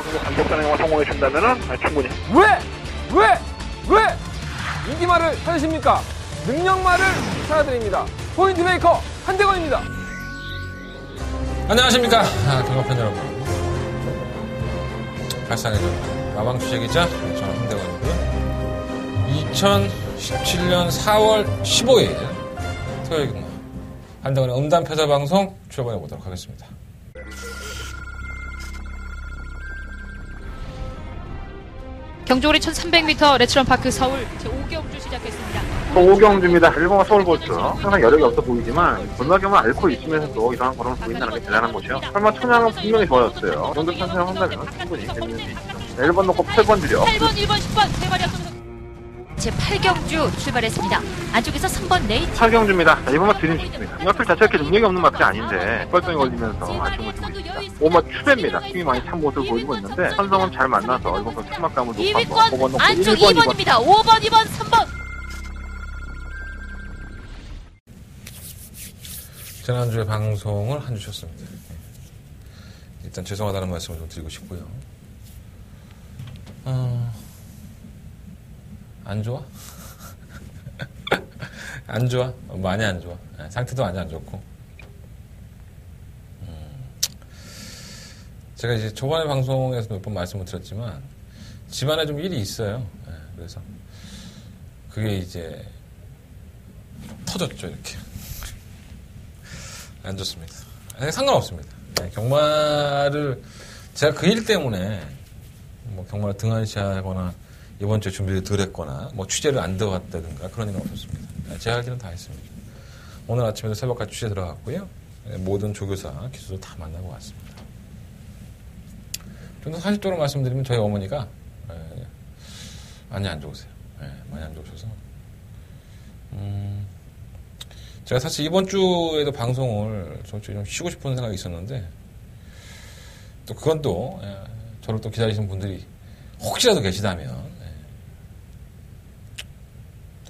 정도 감독단에 성공해 준다면은 충분히. 왜 인기말을 찾으십니까? 능력말을 찾아드립니다. 포인트 메이커 한대건입니다. 안녕하십니까 경합팬 여러분. 발상의 전 마방 취재기자 저는 한대건이고요. 2017년 4월 15일 토요일 경마 한대건의 음담패설방송 출발해 보도록 하겠습니다. 경주거리 1300m 레츠런파크 서울 제5경주 시작했습니다. 오경주입니다. 일본과 서울고추. 항상 여력이 없어 보이지만 건너경을 앓고 있으면서도 이러한 걸음을 보인다는 게 대단한 것이요. 설마 천양은 분명히 좋아졌어요. 이 정도 천천히 한다면 충분히 재밌는 수 있죠. 1번 놓고 8번 줄여. 8번, 1번, 10번 세 마리 앞서서 제8경주 출발했습니다. 안쪽에서 3번 네이트. 4경주입니다. 이번만 드림 좋습니다. 이 마필 자체가 이렇게 능력이 없는 마필이 아닌데 뻘덩이 걸리면서 아쉬움을 주고 있습니다. 5번 추대입니다. 힘이 많이 찬 모습을 보이고 있는데 선성은 잘 만나서 이번 건 출막감을 놓고 2위권 5번 놓고 안쪽 1번, 2번입니다. 5번, 2번, 3번. 지난주에 방송을 한 주 쉬었습니다. 일단 죄송하다는 말씀을 좀 드리고 싶고요. 안 좋아? 안 좋아? 많이 안 좋아. 상태도 많이 안 좋고. 제가 이제 초반에 방송에서 몇 번 말씀을 드렸지만 집안에 좀 일이 있어요. 그래서 그게 이제 터졌죠, 이렇게. 안 좋습니다. 상관없습니다. 경마를 제가 그 일 때문에 뭐 경마를 등한시하거나 이번 주에 준비를 덜 했거나 뭐 취재를 안 들어갔다든가 그런 일은 없었습니다. 제 할 일은 다 했습니다. 오늘 아침에도 새벽까지 취재 들어갔고요. 모든 조교사, 기수들 다 만나고 왔습니다. 좀 더 사실적으로 말씀드리면 저희 어머니가 많이 안 좋으세요. 많이 안 좋으셔서 제가 사실 이번 주에도 방송을 솔직히 좀 쉬고 싶은 생각이 있었는데 또 그건 또 저를 또 기다리시는 분들이 혹시라도 계시다면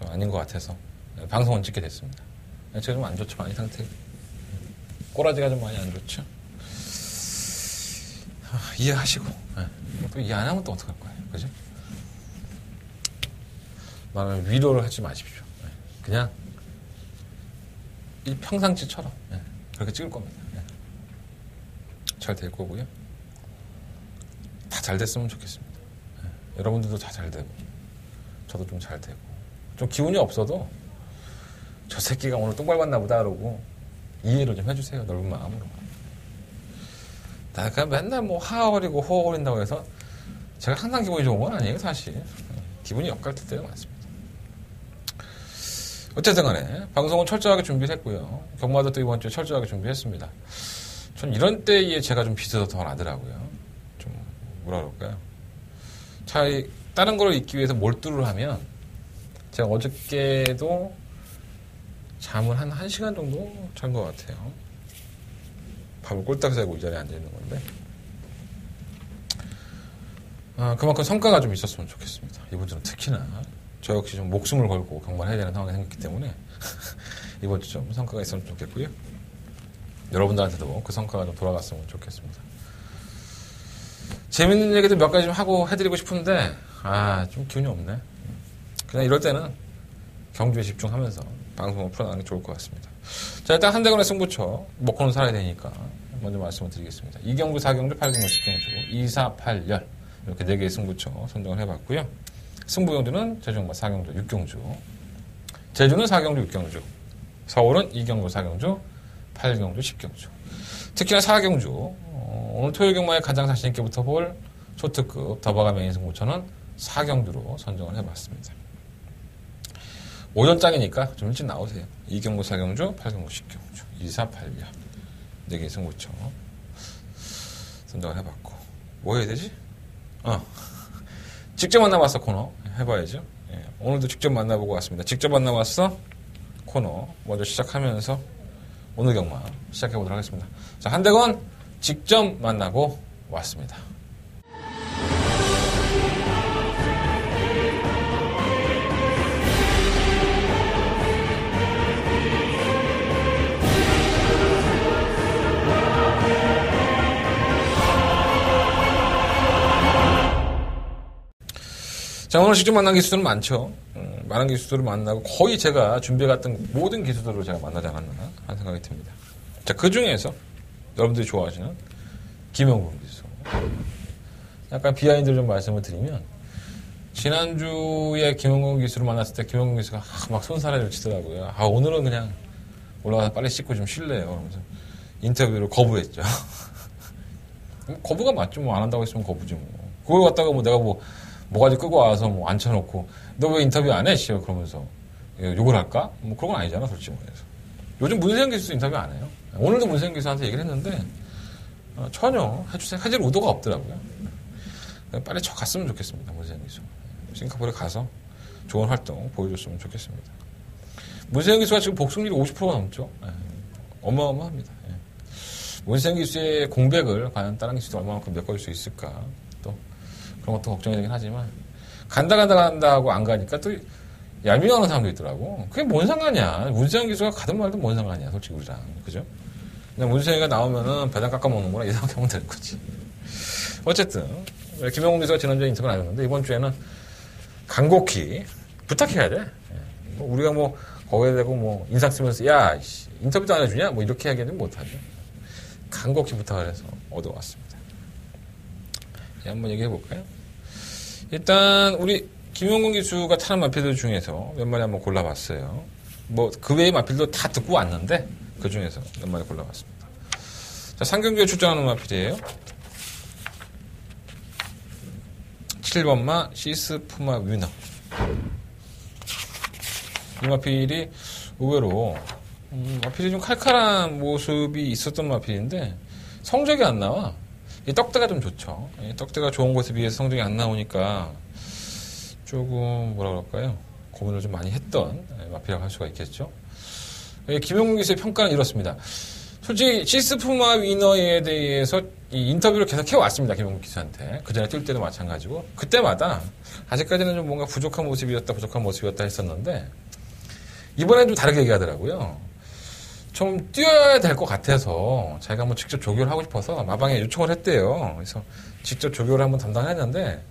또 아닌 것 같아서 방송은 찍게 됐습니다. 제가 좀 안 좋죠. 많이 상태 꼬라지가 좀 많이 안 좋죠. 이해하시고 또 이해 안 하면 또 어떡할 거예요. 그죠? 나는 위로를 하지 마십시오. 그냥 평상시처럼 그렇게 찍을 겁니다. 잘 될 거고요. 다 잘 됐으면 좋겠습니다. 여러분들도 다 잘 되고 저도 좀 잘 되고 좀 기운이 없어도 저 새끼가 오늘 똥 밟았나 보다 그러고 이해를 좀 해주세요. 넓은 마음으로. 나 그냥 맨날 뭐 하어거리고 호어거린다고 해서 제가 항상 기분이 좋은 건 아니에요. 사실 기분이 엇갈릴 때가 많습니다. 어쨌든 간에 방송은 철저하게 준비를 했고요. 경마도 또 이번 주에 철저하게 준비했습니다. 전 이런 때에 제가 좀 비슷해서 더 나더라고요. 좀 뭐라 그럴까요? 차라리 다른 걸 잊기 위해서 몰두를 하면 제가 어저께도 잠을 한 1시간 정도 잔 것 같아요. 밥을 꼴딱 새고 이 자리에 앉아있는 건데 그만큼 성과가 좀 있었으면 좋겠습니다. 이번 주는 특히나 저 역시 좀 목숨을 걸고 경마를 해야 되는 상황이 생겼기 때문에 이번 주 좀 성과가 있으면 좋겠고요. 여러분들한테도 그 성과가 좀 돌아갔으면 좋겠습니다. 재밌는 얘기도 몇 가지 좀 하고 해드리고 싶은데 좀 기운이 없네. 그냥 이럴 때는 경주에 집중하면서 방송을 풀어나가는 게 좋을 것 같습니다. 자, 일단 한대건의 승부처 먹고는 살아야 되니까 먼저 말씀을 드리겠습니다. 2경주, 4경주, 8경주, 10경주 2, 4, 8, 열 이렇게 4개의 승부처 선정을 해봤고요. 승부경주는 제주경마 4경주, 6경주, 제주는 4경주, 6경주, 서울은 2경주, 4경주, 8경주, 10경주. 특히나 4경주, 오늘 토요일 경마에 가장 자신있게 붙어볼 초특급 더바가 메인 승부처는 4경주로 선정을 해봤습니다. 오전장이니까 좀 일찍 나오세요. 2경주, 4경주, 8경주, 10경주, 2, 4, 8, 4개의 승부처 선정을 해봤고 뭐 해야 되지? 직접 만나봤어 코너 해봐야죠. 오늘도 직접 만나보고 왔습니다. 직접 만나봤어 코너 먼저 시작하면서 오늘 경마 시작해보도록 하겠습니다. 자, 한대건 직접 만나고 왔습니다. 자, 오늘 직접 만난 기수들은 많죠. 많은 기수들을 만나고 거의 제가 준비해갔던 모든 기수들을 제가 만나지 않았나 하는 생각이 듭니다. 자, 그 중에서 여러분들이 좋아하시는 김영국 기수. 약간 비하인드를 좀 말씀을 드리면 지난주에 김영국 기수를 만났을 때 김영국 기수가 막 손사래를 치더라고요. 오늘은 그냥 올라가서 빨리 씻고 좀 쉴래요. 그러면서 인터뷰를 거부했죠. 거부가 맞죠. 뭐 안 한다고 했으면 거부지 뭐. 그걸 갖다가 뭐 내가 뭐 모가지 끄고 와서 뭐 앉혀놓고 너 왜 인터뷰 안 해? 씨발 그러면서 욕을 할까? 뭐 그런 건 아니잖아 솔직히 말해서. 요즘 문세영 기수 인터뷰 안 해요. 오늘도 문세영 기수한테 얘기를 했는데 전혀 해줄 의도가 없더라고요. 빨리 저 갔으면 좋겠습니다. 문세영 기수. 싱가포르에 가서 좋은 활동 보여줬으면 좋겠습니다. 문세영 기수가 지금 복승률이 50%가 넘죠. 어마어마합니다. 문세영 기수의 공백을 과연 다른 기수도 얼마만큼 메꿔줄 수 있을까. 또 그런 것도 걱정이 되긴 하지만 간다 하고 안 가니까 또 얄미워하는 사람도 있더라고. 그게 뭔 상관이야. 문세영 기수가 가든 말든 뭔 상관이야. 솔직히 우리랑. 그죠? 그냥 문세영이가 나오면은 배당 깎아먹는구나 이 생각하면 되는 거지. 어쨌든 김영국 기수가 지난주에 인터뷰를 안 했는데 이번 주에는 간곡히 부탁해야 돼. 우리가 뭐 거기에 대고 뭐 인상 쓰면서 야 인터뷰도 안 해주냐? 뭐 이렇게 하기는 못하죠. 간곡히 부탁을 해서 얻어왔습니다. 한번 얘기해 볼까요? 일단 우리 김용근 기수가 타는 마필들 중에서 몇 마리 한번 골라봤어요. 뭐 그 외의 마필도 다 듣고 왔는데 그 중에서 몇 마리 골라봤습니다. 자, 상경주에 출전하는 마필이에요. 7번마 시스푸마 위너. 이 마필이 의외로 마필이 좀 칼칼한 모습이 있었던 마필인데 성적이 안 나와. 이 떡대가 좀 좋죠. 이 떡대가 좋은 곳에 비해서 성적이 안 나오니까 조금 뭐라 그럴까요? 고민을 좀 많이 했던 마필이라고 할 수가 있겠죠. 김용국 기수의 평가는 이렇습니다. 솔직히 시스푸마 위너에 대해서 이 인터뷰를 계속 해왔습니다. 김용국 기수한테. 그 전에 뛸 때도 마찬가지고 그때마다 아직까지는 좀 뭔가 부족한 모습이었다 했었는데 이번엔 좀 다르게 얘기하더라고요. 좀 뛰어야 될 것 같아서 자기가 한번 직접 조교를 하고 싶어서 마방에 요청을 했대요. 그래서 직접 조교를 한번 담당했는데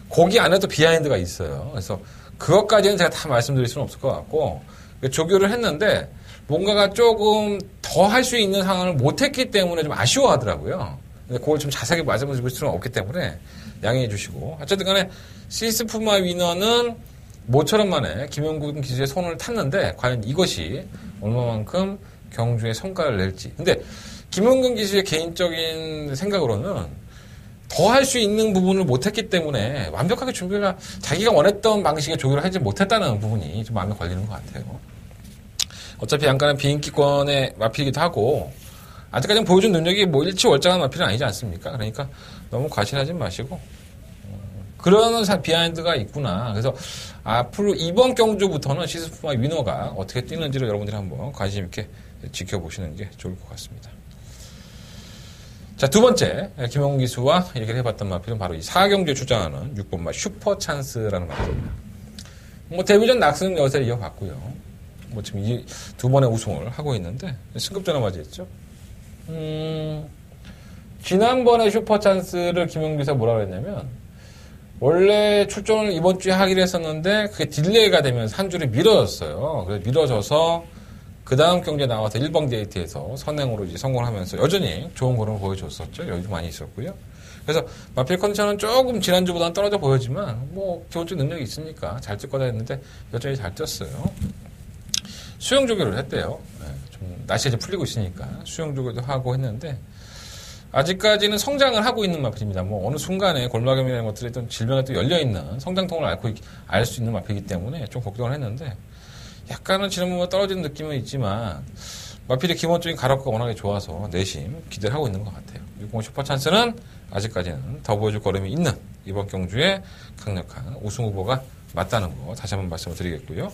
거기 안에도 비하인드가 있어요. 그래서 그것까지는 제가 다 말씀드릴 수는 없을 것 같고 조교를 했는데 뭔가가 조금 더 할 수 있는 상황을 못했기 때문에 좀 아쉬워하더라고요. 근데 그걸 좀 자세하게 말씀드릴 수는 없기 때문에 양해해 주시고 어쨌든 간에 시스푸마 위너는 모처럼 만에 김용국 기수의 손을 탔는데 과연 이것이 얼마만큼 경주에 성과를 낼지. 근데 김용국 기수의 개인적인 생각으로는 더 할 수 있는 부분을 못했기 때문에 완벽하게 준비를 자기가 원했던 방식의 조교를 하지 못했다는 부분이 좀 마음에 걸리는 것 같아요. 어차피 약간은 비인기권의 마필이기도 하고 아직까지는 보여준 능력이 뭐 일치월장한 마필은 아니지 않습니까? 그러니까 너무 과신하지 마시고 그런 비하인드가 있구나. 그래서 앞으로 이번 경주부터는 시스푸마 위너가 어떻게 뛰는지를 여러분들이 한번 관심 있게 지켜보시는 게 좋을 것 같습니다. 자, 두 번째 김용국 기수와 얘기를 해봤던 마필은 바로 이 4경주에 출장하는 6번마 슈퍼찬스라는 마필입니다. 뭐 데뷔전 낙승 여세를 이어갔고요. 뭐 지금 이 두 번의 우승을 하고 있는데 승급전을 맞이했죠. 지난번에 슈퍼찬스를 김용국 기수가 뭐라 그랬냐면 원래 출전을 이번 주에 하기로 했었는데 그게 딜레이가 되면서 한 주를 미뤄졌어요. 그래서 미뤄져서 그 다음 경기에 나와서 1번 데이트에서 선행으로 이제 성공하면서 여전히 좋은 걸음을 보여줬었죠. 여유도 많이 있었고요. 그래서 마필 컨디션은 조금 지난주보다는 떨어져 보였지만 뭐 기본적인 능력이 있으니까 잘 뛸 거다 했는데 여전히 잘 뛰었어요. 수영 조교를 했대요. 좀 날씨가 이제 풀리고 있으니까 수영 조교도 하고 했는데 아직까지는 성장을 하고 있는 마필입니다. 뭐 어느 순간에 골마겸이라는 것들이 또 질병에 또 열려있는 성장통을 알 수 있는 마필이기 때문에 좀 걱정을 했는데 약간은 지난번보다 떨어지는 느낌은 있지만 마필의 기본적인 가락가 워낙에 좋아서 내심 기대를 하고 있는 것 같아요. 60 슈퍼찬스는 아직까지는 더 보여줄 걸음이 있는 이번 경주에 강력한 우승 후보가 맞다는 거 다시 한번 말씀을 드리겠고요.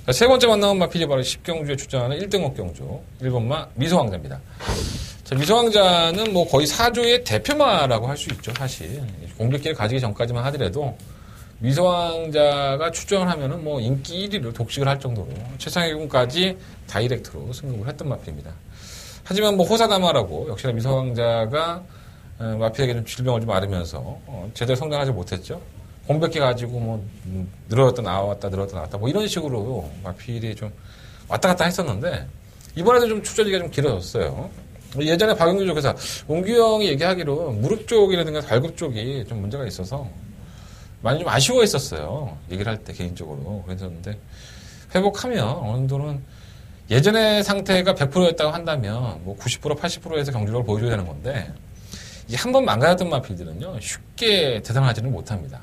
자, 세 번째 만나온 마필이 바로 10경주에 출전하는 1등급 경주 1번마 미소왕자입니다. 자, 미소왕자는 뭐 거의 4조의 대표마라고 할 수 있죠. 사실 공백기를 가지기 전까지만 하더라도 미소왕자가 출전을 하면은 뭐 인기 1위를 독식을 할 정도로 최상위군까지 다이렉트로 승급을 했던 마필입니다. 하지만 뭐 호사다마라고 역시나 미소왕자가 마필에게 좀 질병을 좀 앓으면서 제대로 성장하지 못했죠. 공백기 가지고 뭐 늘어났다 나왔다 늘어났다 나왔다 뭐 이런 식으로 마필이 좀 왔다 갔다 했었는데 이번에도 좀 추저리기가 좀 길어졌어요. 예전에 박용규 쪽에서 옹규형이 얘기하기로 무릎 쪽이라든가 발굽 쪽이 좀 문제가 있어서 많이 좀 아쉬워했었어요. 얘기를 할 때 개인적으로 그랬었는데 회복하면 어느 정도는 예전의 상태가 100%였다고 한다면 뭐 90% 80%에서 경주력을 보여줘야 되는 건데 이게 한 번 망가졌던 마필들은요 쉽게 대단하지는 못합니다.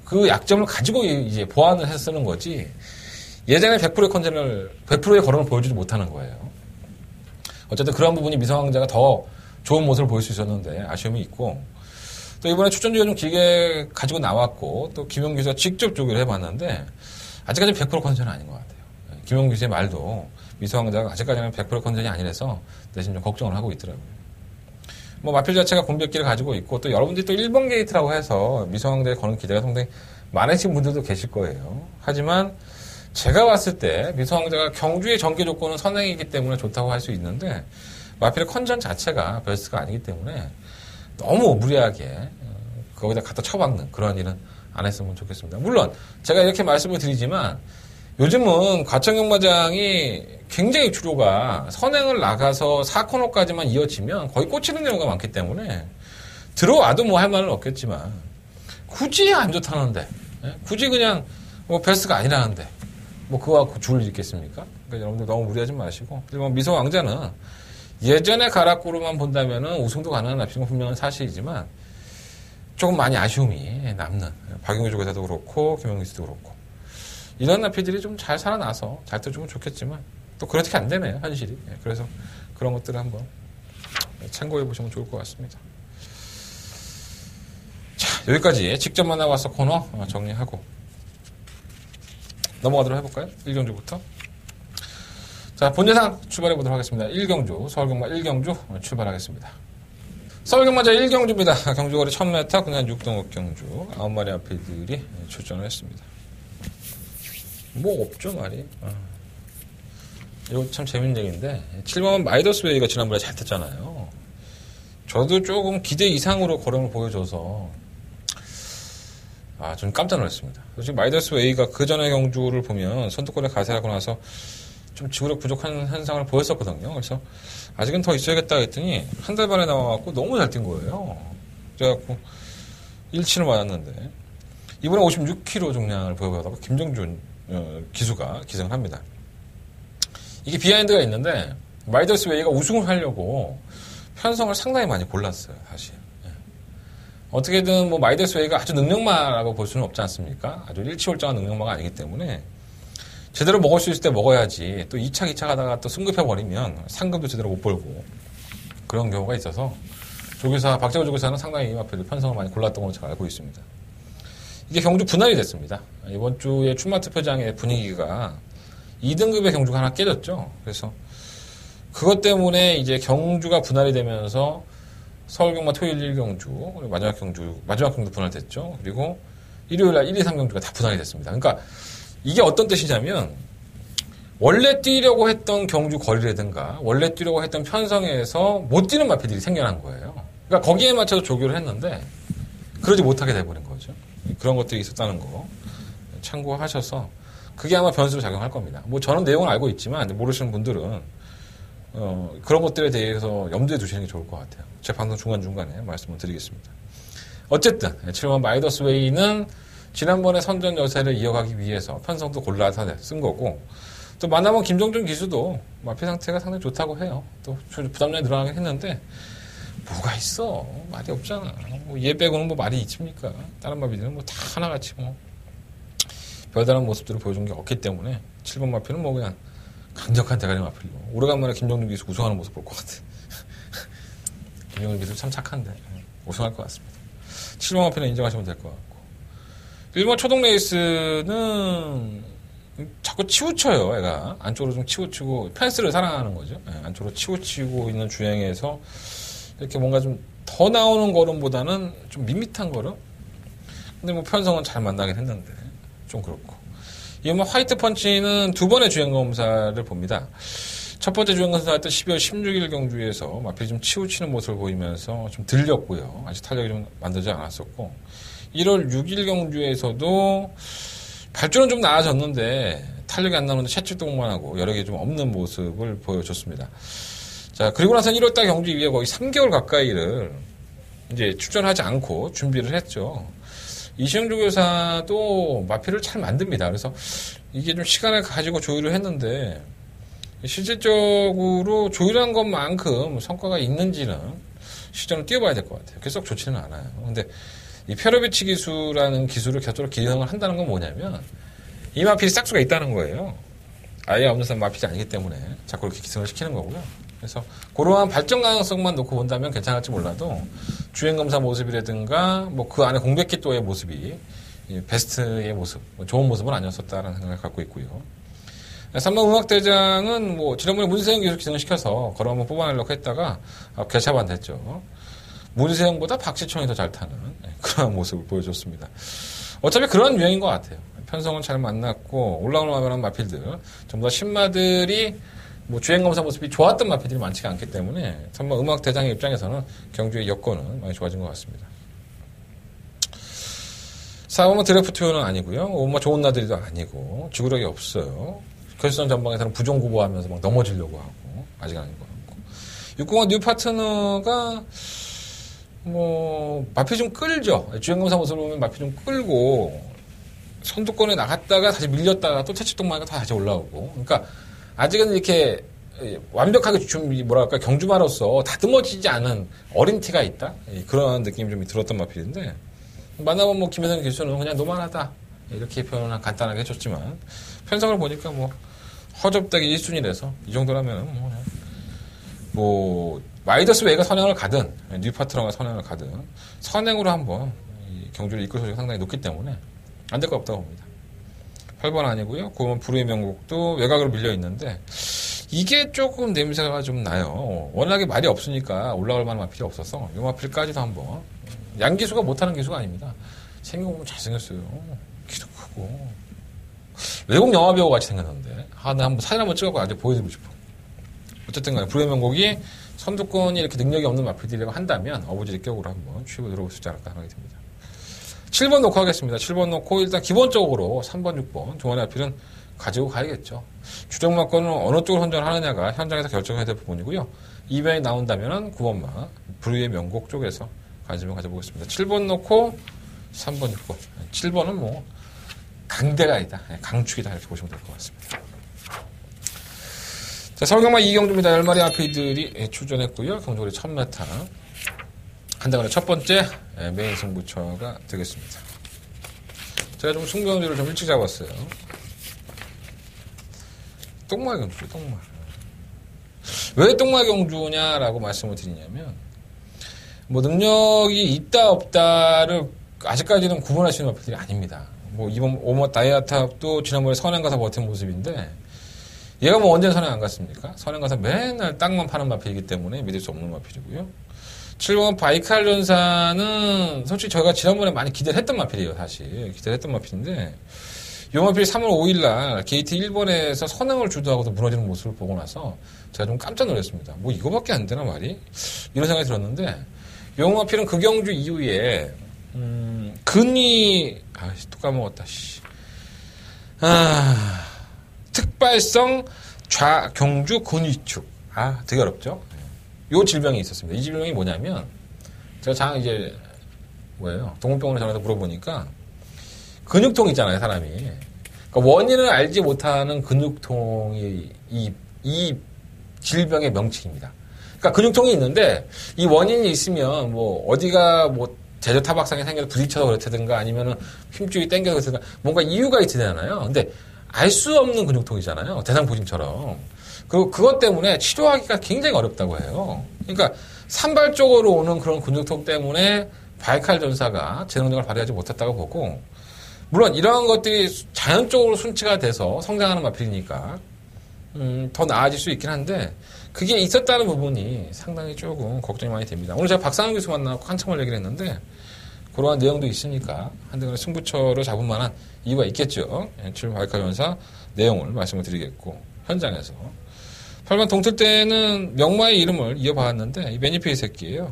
그 약점을 가지고 이제 보완을 해서 쓰는 거지 예전에 100%의 컨텐을 100%의 거론을 보여주지 못하는 거예요. 어쨌든 그런 부분이 미성왕자가 더 좋은 모습을 보일 수 있었는데 아쉬움이 있고 또 이번에 출전주가 좀 길게 가지고 나왔고 또 김용규 씨가 직접 조교를 해봤는데 아직까지는 100% 컨텐은 아닌 것 같아요. 김용규 씨의 말도 미성왕자가 아직까지는 100% 컨텐이 아니라서 대신 좀 걱정을 하고 있더라고요. 뭐 마필 자체가 공백기를 가지고 있고 또 여러분들이 또 1번 게이트라고 해서 미성왕자에 거는 기대가 상당히 많으신 분들도 계실 거예요. 하지만 제가 봤을 때 미성왕자가 경주의 전개 조건은 선행이기 때문에 좋다고 할 수 있는데 마필의 컨전 자체가 베스트가 아니기 때문에 너무 무리하게 거기다 갖다 쳐박는 그런 일은 안 했으면 좋겠습니다. 물론 제가 이렇게 말씀을 드리지만 요즘은 과천경마장이 굉장히 주로가 선행을 나가서 4코너까지만 이어지면 거의 꽂히는 경우가 많기 때문에 들어와도 뭐 할 말은 없겠지만 굳이 안 좋다는데 굳이 그냥 뭐 베스트가 아니라는데 뭐 그거 줄 일 있겠습니까? 그러니까 여러분들 너무 무리하지 마시고 그리고 미소왕자는 예전의 가락구로만 본다면은 우승도 가능한 납치는 건 분명한 사실이지만 조금 많이 아쉬움이 남는 박용규 조교사도 그렇고 김용규 씨도 그렇고 이런 나피들이 좀 잘 살아나서 잘 떠주면 좋겠지만 또 그렇게 안 되네요 현실이. 그래서 그런 것들을 한번 참고해 보시면 좋을 것 같습니다. 자 여기까지 직접 만나봐서 코너 정리하고 넘어가도록 해볼까요? 1경주부터. 자 본예상 출발해 보도록 하겠습니다. 1경주 서울경마 1경주 출발하겠습니다. 서울경마자 1경주입니다. 경주거리 1000m 그냥 6등급 경주 9마리 앞에들이 출전을 했습니다. 뭐 없죠 말이. 이거 참 재밌는 얘기인데 7번은 마이더스웨이가 지난번에 잘 탔잖아요. 저도 조금 기대 이상으로 걸음을 보여줘서 좀 깜짝 놀랐습니다. 솔직히 마이더스웨이가 그 전에 경주를 보면 선두권에 가세하고 나서 좀 지구력 부족한 현상을 보였었거든요. 그래서 아직은 더 있어야겠다 했더니 한 달 만에 나와갖고 너무 잘 뛴 거예요. 그래갖고 1치를 맞았는데 이번에 56km 중량을 보여보다가 김정준 기수가 기승을 합니다. 이게 비하인드가 있는데 마이더스웨이가 우승을 하려고 편성을 상당히 많이 골랐어요. 사실 어떻게든 뭐 마이더스웨이가 아주 능력마라고 볼 수는 없지 않습니까? 아주 일치월장한 능력마가 아니기 때문에 제대로 먹을 수 있을 때 먹어야지 또 2차, 2차 가다가 또 승급해버리면 상금도 제대로 못 벌고 그런 경우가 있어서 조교사, 박재호 조교사는 상당히 이 앞에 편성을 많이 골랐던 걸로 제가 알고 있습니다. 이게 경주 분할이 됐습니다. 이번 주에 출마 투표장의 분위기가 2등급의 경주가 하나 깨졌죠. 그래서 그것 때문에 이제 경주가 분할이 되면서 서울경마 토요일 1경주, 그리고 마지막 경주 분할됐죠. 그리고 일요일날 1, 2, 3경주가 다 분할이 됐습니다. 그러니까 이게 어떤 뜻이냐면 원래 뛰려고 했던 경주 거리라든가 원래 뛰려고 했던 편성에서 못 뛰는 마피들이 생겨난 거예요. 그러니까 거기에 맞춰서 조교를 했는데 그러지 못하게 돼버린 거죠. 그런 것들이 있었다는 거 참고하셔서 그게 아마 변수로 작용할 겁니다. 뭐 저는 내용을 알고 있지만 모르시는 분들은 그런 것들에 대해서 염두에 두시는 게 좋을 것 같아요. 제 방송 중간중간에 말씀을 드리겠습니다. 어쨌든 7번 마이더스웨이는 지난번에 선전 여세를 이어가기 위해서 편성도 골라서 쓴 거고 또 만나본 김정준 기수도 마피 상태가 상당히 좋다고 해요. 또 부담량이 늘어나긴 했는데 뭐가 있어 말이 없잖아. 뭐 얘 빼고는 뭐 말이 있습니까? 다른 마피들은 뭐 다 하나같이 뭐 별다른 모습들을 보여준 게 없기 때문에 7번 마피는 뭐 그냥 강력한 대가리 마필로 오래간만에 김정준 기수 우승하는 모습 볼 것 같아. 김정준 기수 참 착한데 우승할 것 같습니다. 7번 마피는 인정하시면 될 것 같고 1번 초동 레이스는 자꾸 치우쳐요. 애가 안쪽으로 좀 치우치고 펜스를 사랑하는 거죠. 안쪽으로 치우치고 있는 주행에서 이렇게 뭔가 좀 더 나오는 걸음보다는 좀 밋밋한 걸음. 근데 뭐 편성은 잘 만나긴 했는데 좀 그렇고. 이번 화이트 펀치는 두 번의 주행 검사를 봅니다. 첫 번째 주행 검사할 때 12월 16일 경주에서 마필이 좀 치우치는 모습을 보이면서 좀 들렸고요. 아직 탄력이 좀 만들지 않았었고 1월 6일 경주에서도 발주는 좀 나아졌는데 탄력이 안 나오는데 채찍동만 하고 여력이 좀 없는 모습을 보여줬습니다. 자, 그리고 나서 1월달 경주 이후에 거의 3개월 가까이를 이제 출전하지 않고 준비를 했죠. 이시영 조교사도 마필을 잘 만듭니다. 그래서 이게 좀 시간을 가지고 조율을 했는데 실질적으로 조율한 것만큼 성과가 있는지는 시전을 뛰어봐야 될 것 같아요. 계속 좋지는 않아요. 근데 이 페로비치 기술이라는 기술을 계속 기능을 한다는 건 뭐냐면 이 마필이 싹수가 있다는 거예요. 아예 없는 사람 마필이 아니기 때문에 자꾸 이렇게 기승을 시키는 거고요. 그래서 그러한 발전 가능성만 놓고 본다면 괜찮을지 몰라도 주행검사 모습이라든가 뭐 그 안에 공백기도의 모습이 베스트의 모습, 좋은 모습은 아니었었다라는 생각을 갖고 있고요. 3번 음악대장은 뭐 지난번에 문세영 계속 기승을 시켜서 걸어 한번 뽑아내려고 했다가 개차반 됐죠. 문세영보다 박지청이 더 잘 타는 그런 모습을 보여줬습니다. 어차피 그런 유행인 것 같아요. 편성은 잘 만났고 올라올 만한 마필들 전부 다 신마들이 뭐 주행검사 모습이 좋았던 마필들이 많지가 않기 때문에 3번 음악대장의 입장에서는 경주의 여건은 많이 좋아진 것 같습니다. 4번은 드래프트요는 아니고요. 5번 좋은 나들이도 아니고 지구력이 없어요. 결승선 전방에서는 부정구보하면서 막 넘어지려고 하고 아직 아닌 것 같고 6공화 뉴 파트너가 뭐 마필 좀 끌죠. 주행검사 모습을 보면 마필 좀 끌고 선두권에 나갔다가 다시 밀렸다가 또 채찍동만 하다가 다시 올라오고 그러니까 아직은 이렇게 완벽하게 좀 뭐랄까 경주마로서 다듬어지지 않은 어린 티가 있다 그런 느낌이 좀 들었던 마필인데 만나보면 뭐 김혜성 교수는 그냥 노멀하다 이렇게 표현을 간단하게 해줬지만 편성을 보니까 뭐 허접하게 1순위라서 이 정도라면 뭐 마이더스 웨이가 선행을 가든 뉴파트너가 선행을 가든 선행으로 한번 경주를 이끌 소지가 상당히 높기 때문에 안 될 거 없다고 봅니다. 8번 아니고요. 9번 불후의 명곡도 외곽으로 밀려 있는데 이게 조금 냄새가 좀 나요. 워낙에 말이 없으니까 올라갈 만한 마필이 없어서 이 마필까지도 한번 양기수가 못하는 기수가 아닙니다. 생겨보면 잘생겼어요. 키도 크고 외국 영화배우 같이 생겼는데 나 한번 사진 한번 찍어서 아주 보여드리고 싶어. 어쨌든 간에 불후의 명곡이 선두권이 이렇게 능력이 없는 마필들이라고 한다면 어부지리 격으로 한번 취고 들어올 수 있지 않을까 생각이 듭니다. 7번 놓고 하겠습니다. 7번 놓고 일단 기본적으로 3번, 6번 종아리 앞필은 가지고 가야겠죠. 주정마권은 어느 쪽을 선전하느냐가 현장에서 결정해야 될 부분이고요. 이변이 나온다면 9번마 불후의 명곡 쪽에서 관심을 가져보겠습니다. 7번 놓고 3번, 6번 7번은 뭐 강대가 아니다. 강축이다 이렇게 보시면 될 것 같습니다. 자, 서울경마 이경주입니다. 10마리 아피들이 출전했고요. 경주거리 1000m. 한다거나 첫 번째 메인 승부처가 되겠습니다. 제가 좀 승부경주를 좀 일찍 잡았어요. 똥말 경주죠, 똥말. 왜 똥말 경주냐라고 말씀을 드리냐면, 뭐, 능력이 있다, 없다를 아직까지는 구분할 수 있는 마필들이 아닙니다. 뭐, 이번 오머 다이아탑도 지난번에 선행 가서 버틴 모습인데, 얘가 뭐 언제 선행 안 갔습니까? 선행 가서 맨날 땅만 파는 마필이기 때문에 믿을 수 없는 마필이고요. 7번 바이칼 전사는 솔직히 저희가 지난번에 많이 기대를 했던 마필이에요, 사실. 기대를 했던 마필인데, 요 마필이 3월 5일날 게이트 1번에서 선행을 주도하고도 무너지는 모습을 보고 나서 제가 좀 깜짝 놀랐습니다. 뭐 이거밖에 안 되나 말이? 이런 생각이 들었는데, 요 마필은 그 경주 이후에, 또 까먹었다, 씨. 특발성 좌경주 근위축. 되게 어렵죠? 요 질병이 있었습니다. 이 질병이 뭐냐면, 제가 동물병원에 전화해서 물어보니까, 근육통 있잖아요, 사람이. 그러니까 원인을 알지 못하는 근육통이 이 질병의 명칭입니다. 그러니까 근육통이 있는데, 이 원인이 있으면, 뭐, 어디가 뭐, 제조 타박상에 생겨서 부딪혀서 그렇다든가, 아니면은 힘줄이 땡겨서 그렇다든가, 뭔가 이유가 있잖아요. 근데, 알 수 없는 근육통이잖아요. 대상포진처럼. 그리고 그것 때문에 치료하기가 굉장히 어렵다고 해요. 그러니까 산발적으로 오는 그런 근육통 때문에 바이칼 전사가 재능력을 발휘하지 못했다고 보고, 물론 이러한 것들이 자연적으로 순치가 돼서 성장하는 마필이니까 더 나아질 수 있긴 한데, 그게 있었다는 부분이 상당히 조금 걱정이 많이 됩니다. 오늘 제가 박상훈 교수 만나고 한참을 얘기를 했는데, 그러한 내용도 있으니까 한대간의 승부처를 잡을 만한 이유가 있겠죠. 7번 바이칼 전사 내용을 말씀을 드리겠고, 현장에서 8번 동틀 때는 명마의 이름을 이어봤는데, 이 매니페이 새끼예요.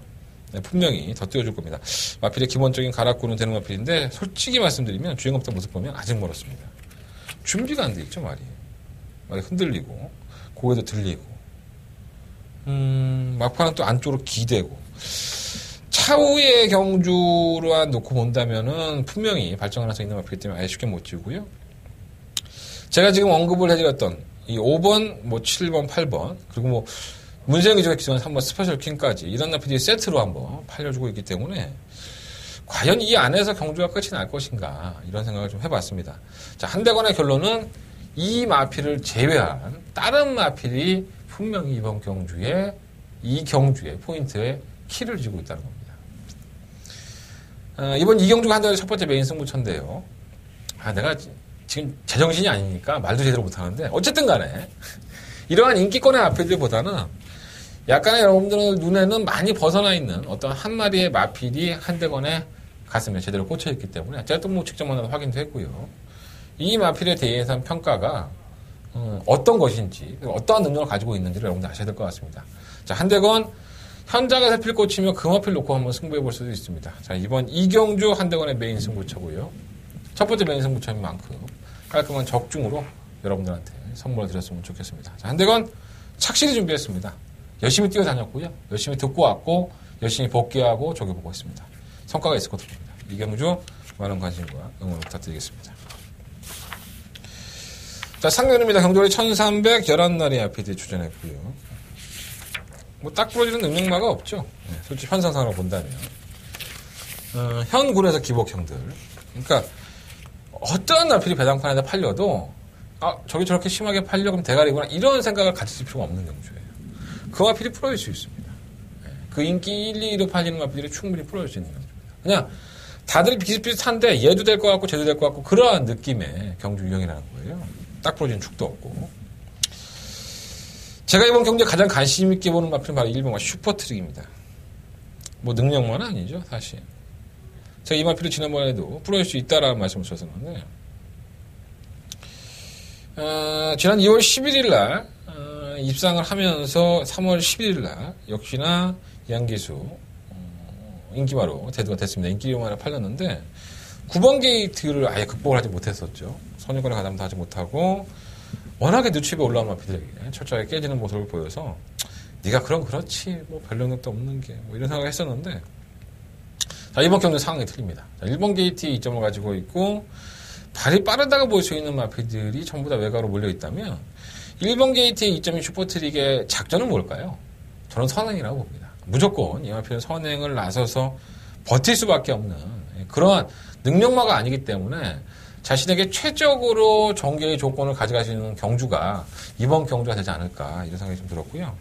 네, 분명히 더 띄워줄 겁니다. 마필의 기본적인 가락구는 되는 마필인데 솔직히 말씀드리면 주행 없던 모습 보면 아직 멀었습니다. 준비가 안 돼 있죠, 말이 흔들리고 고개도 들리고 막판은 또 안쪽으로 기대고 차후의 경주로 놓고 본다면은 분명히 발전 가능성이 있는 마필이기 때문에 아예 쉽게 못 지우고요. 제가 지금 언급을 해드렸던 이 5번, 뭐 7번, 8번 그리고 뭐 문세영 기자가 기존한 3번 스페셜 킹까지 이런 마필이 세트로 한번 팔려주고 있기 때문에 과연 이 안에서 경주가 끝이 날 것인가 이런 생각을 좀 해봤습니다. 자, 한대관의 결론은 이 마필을 제외한 다른 마필이 분명히 이번 경주에 이 경주의 포인트에 키를 쥐고 있다는 겁니다. 이번 이 경주가 한대관의 첫 번째 메인 승부처인데요. 내가 지금 제정신이 아니니까 말도 제대로 못하는데 어쨌든 간에 이러한 인기권의 마필들보다는 약간의 여러분들 눈에는 많이 벗어나 있는 어떤 한 마리의 마필이 한대관의 가슴에 제대로 꽂혀있기 때문에 제가 또 뭐 직접 만나서 확인도 했고요. 이 마필에 대해서 평가가 어떤 것인지 어떠한 능력을 가지고 있는지를 여러분들 아셔야 될 것 같습니다. 자, 한대관 현장에서 필 꽂히면 그 마필 놓고 한번 승부해 볼 수도 있습니다. 자, 이번 이경주 한대관의 메인 승부처고요. 첫 번째 메인 승부처인 만큼 깔끔한 적중으로 여러분들한테 선물을 드렸으면 좋겠습니다. 자, 한대관 착실히 준비했습니다. 열심히 뛰어다녔고요. 열심히 듣고 왔고 열심히 복귀하고 적용보고 있습니다. 성과가 있을 것으로 봅니다. 이경주 많은 관심과 응원 부탁드리겠습니다. 자, 상견입니다. 경돌이 1311날이 RPD 출전했고요. 뭐 딱 부러지는 능력마가 없죠. 네, 솔직히 현상상으로 본다면. 현 군에서 기복형들. 그러니까 어떠한 나필이 배당판에다 팔려도 저기 저렇게 심하게 팔려 그럼 대가리구나 이런 생각을 가지실 필요가 없는 경주예요. 그 마필이 풀어질 수 있습니다. 그 인기 1, 2로 팔리는 마필이 충분히 풀어질 수 있는 경주입니다. 그냥 다들 비슷비슷한데 얘도 될 것 같고 쟤도 될 것 같고 그러한 느낌의 경주 유형이라는 거예요. 딱 부러지는 축도 없고. 제가 이번 경주에 가장 관심 있게 보는 마필은 바로 1번과 슈퍼트릭입니다. 뭐 능력만 아니죠, 사실. 제가 이 마필을 지난번에도 풀어질 수 있다라는 말씀을 드렸었는데 지난 2월 11일 날 입상을 하면서 3월 11일 날 역시나 양기수 인기마로 대두가 됐습니다. 인기마로 팔렸는데 9번 게이트를 아예 극복을 하지 못했었죠. 선유권의 가담도 하지 못하고 워낙에 늦추에 올라온 마필들에게 철저하게 깨지는 모습을 보여서 네가 그렇지 뭐 별 능력도 없는 게 뭐 이런 생각을 했었는데 자, 이번 경기는 상황이 틀립니다. 자, 1번 게이트의 이점을 가지고 있고 발이 빠르다고 볼 수 있는 마필들이 전부 다 외곽으로 몰려 있다면 1번 게이트의 이점인 슈퍼트릭의 작전은 뭘까요? 저는 선행이라고 봅니다. 무조건 이 마필은 선행을 나서서 버틸 수밖에 없는 그러한 능력마가 아니기 때문에 자신에게 최적으로 전개의 조건을 가져갈 수 있는 경주가 이번 경주가 되지 않을까 이런 생각이 좀 들었고요.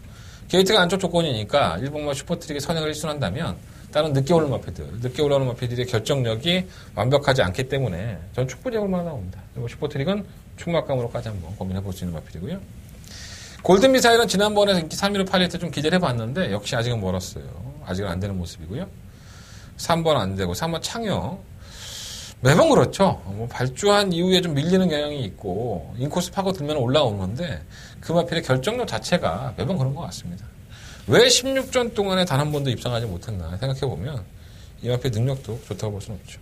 게이트가 안쪽 조건이니까 1번과 슈퍼트릭이 선행을 일순한다면 다른 늦게 올라오는 마필들의 결정력이 완벽하지 않기 때문에 저는 충분히 해볼 만하다고 봅니다. 그리고 슈퍼트릭은 충막감으로까지 한번 고민해 볼 수 있는 마필이고요. 골든 미사일은 지난번에 인기 3위로 팔릴 때 좀 기대를 해봤는데 역시 아직은 멀었어요. 아직은 안 되는 모습이고요. 3번 안 되고 3번 창영 매번 그렇죠. 뭐 발주한 이후에 좀 밀리는 경향이 있고 인코스 파고들면 올라오는 건데 그 마필의 결정력 자체가 매번 그런 것 같습니다. 왜 16전 동안에 단 한 번도 입상하지 못했나 생각해보면 이 마필의 능력도 좋다고 볼 수는 없죠.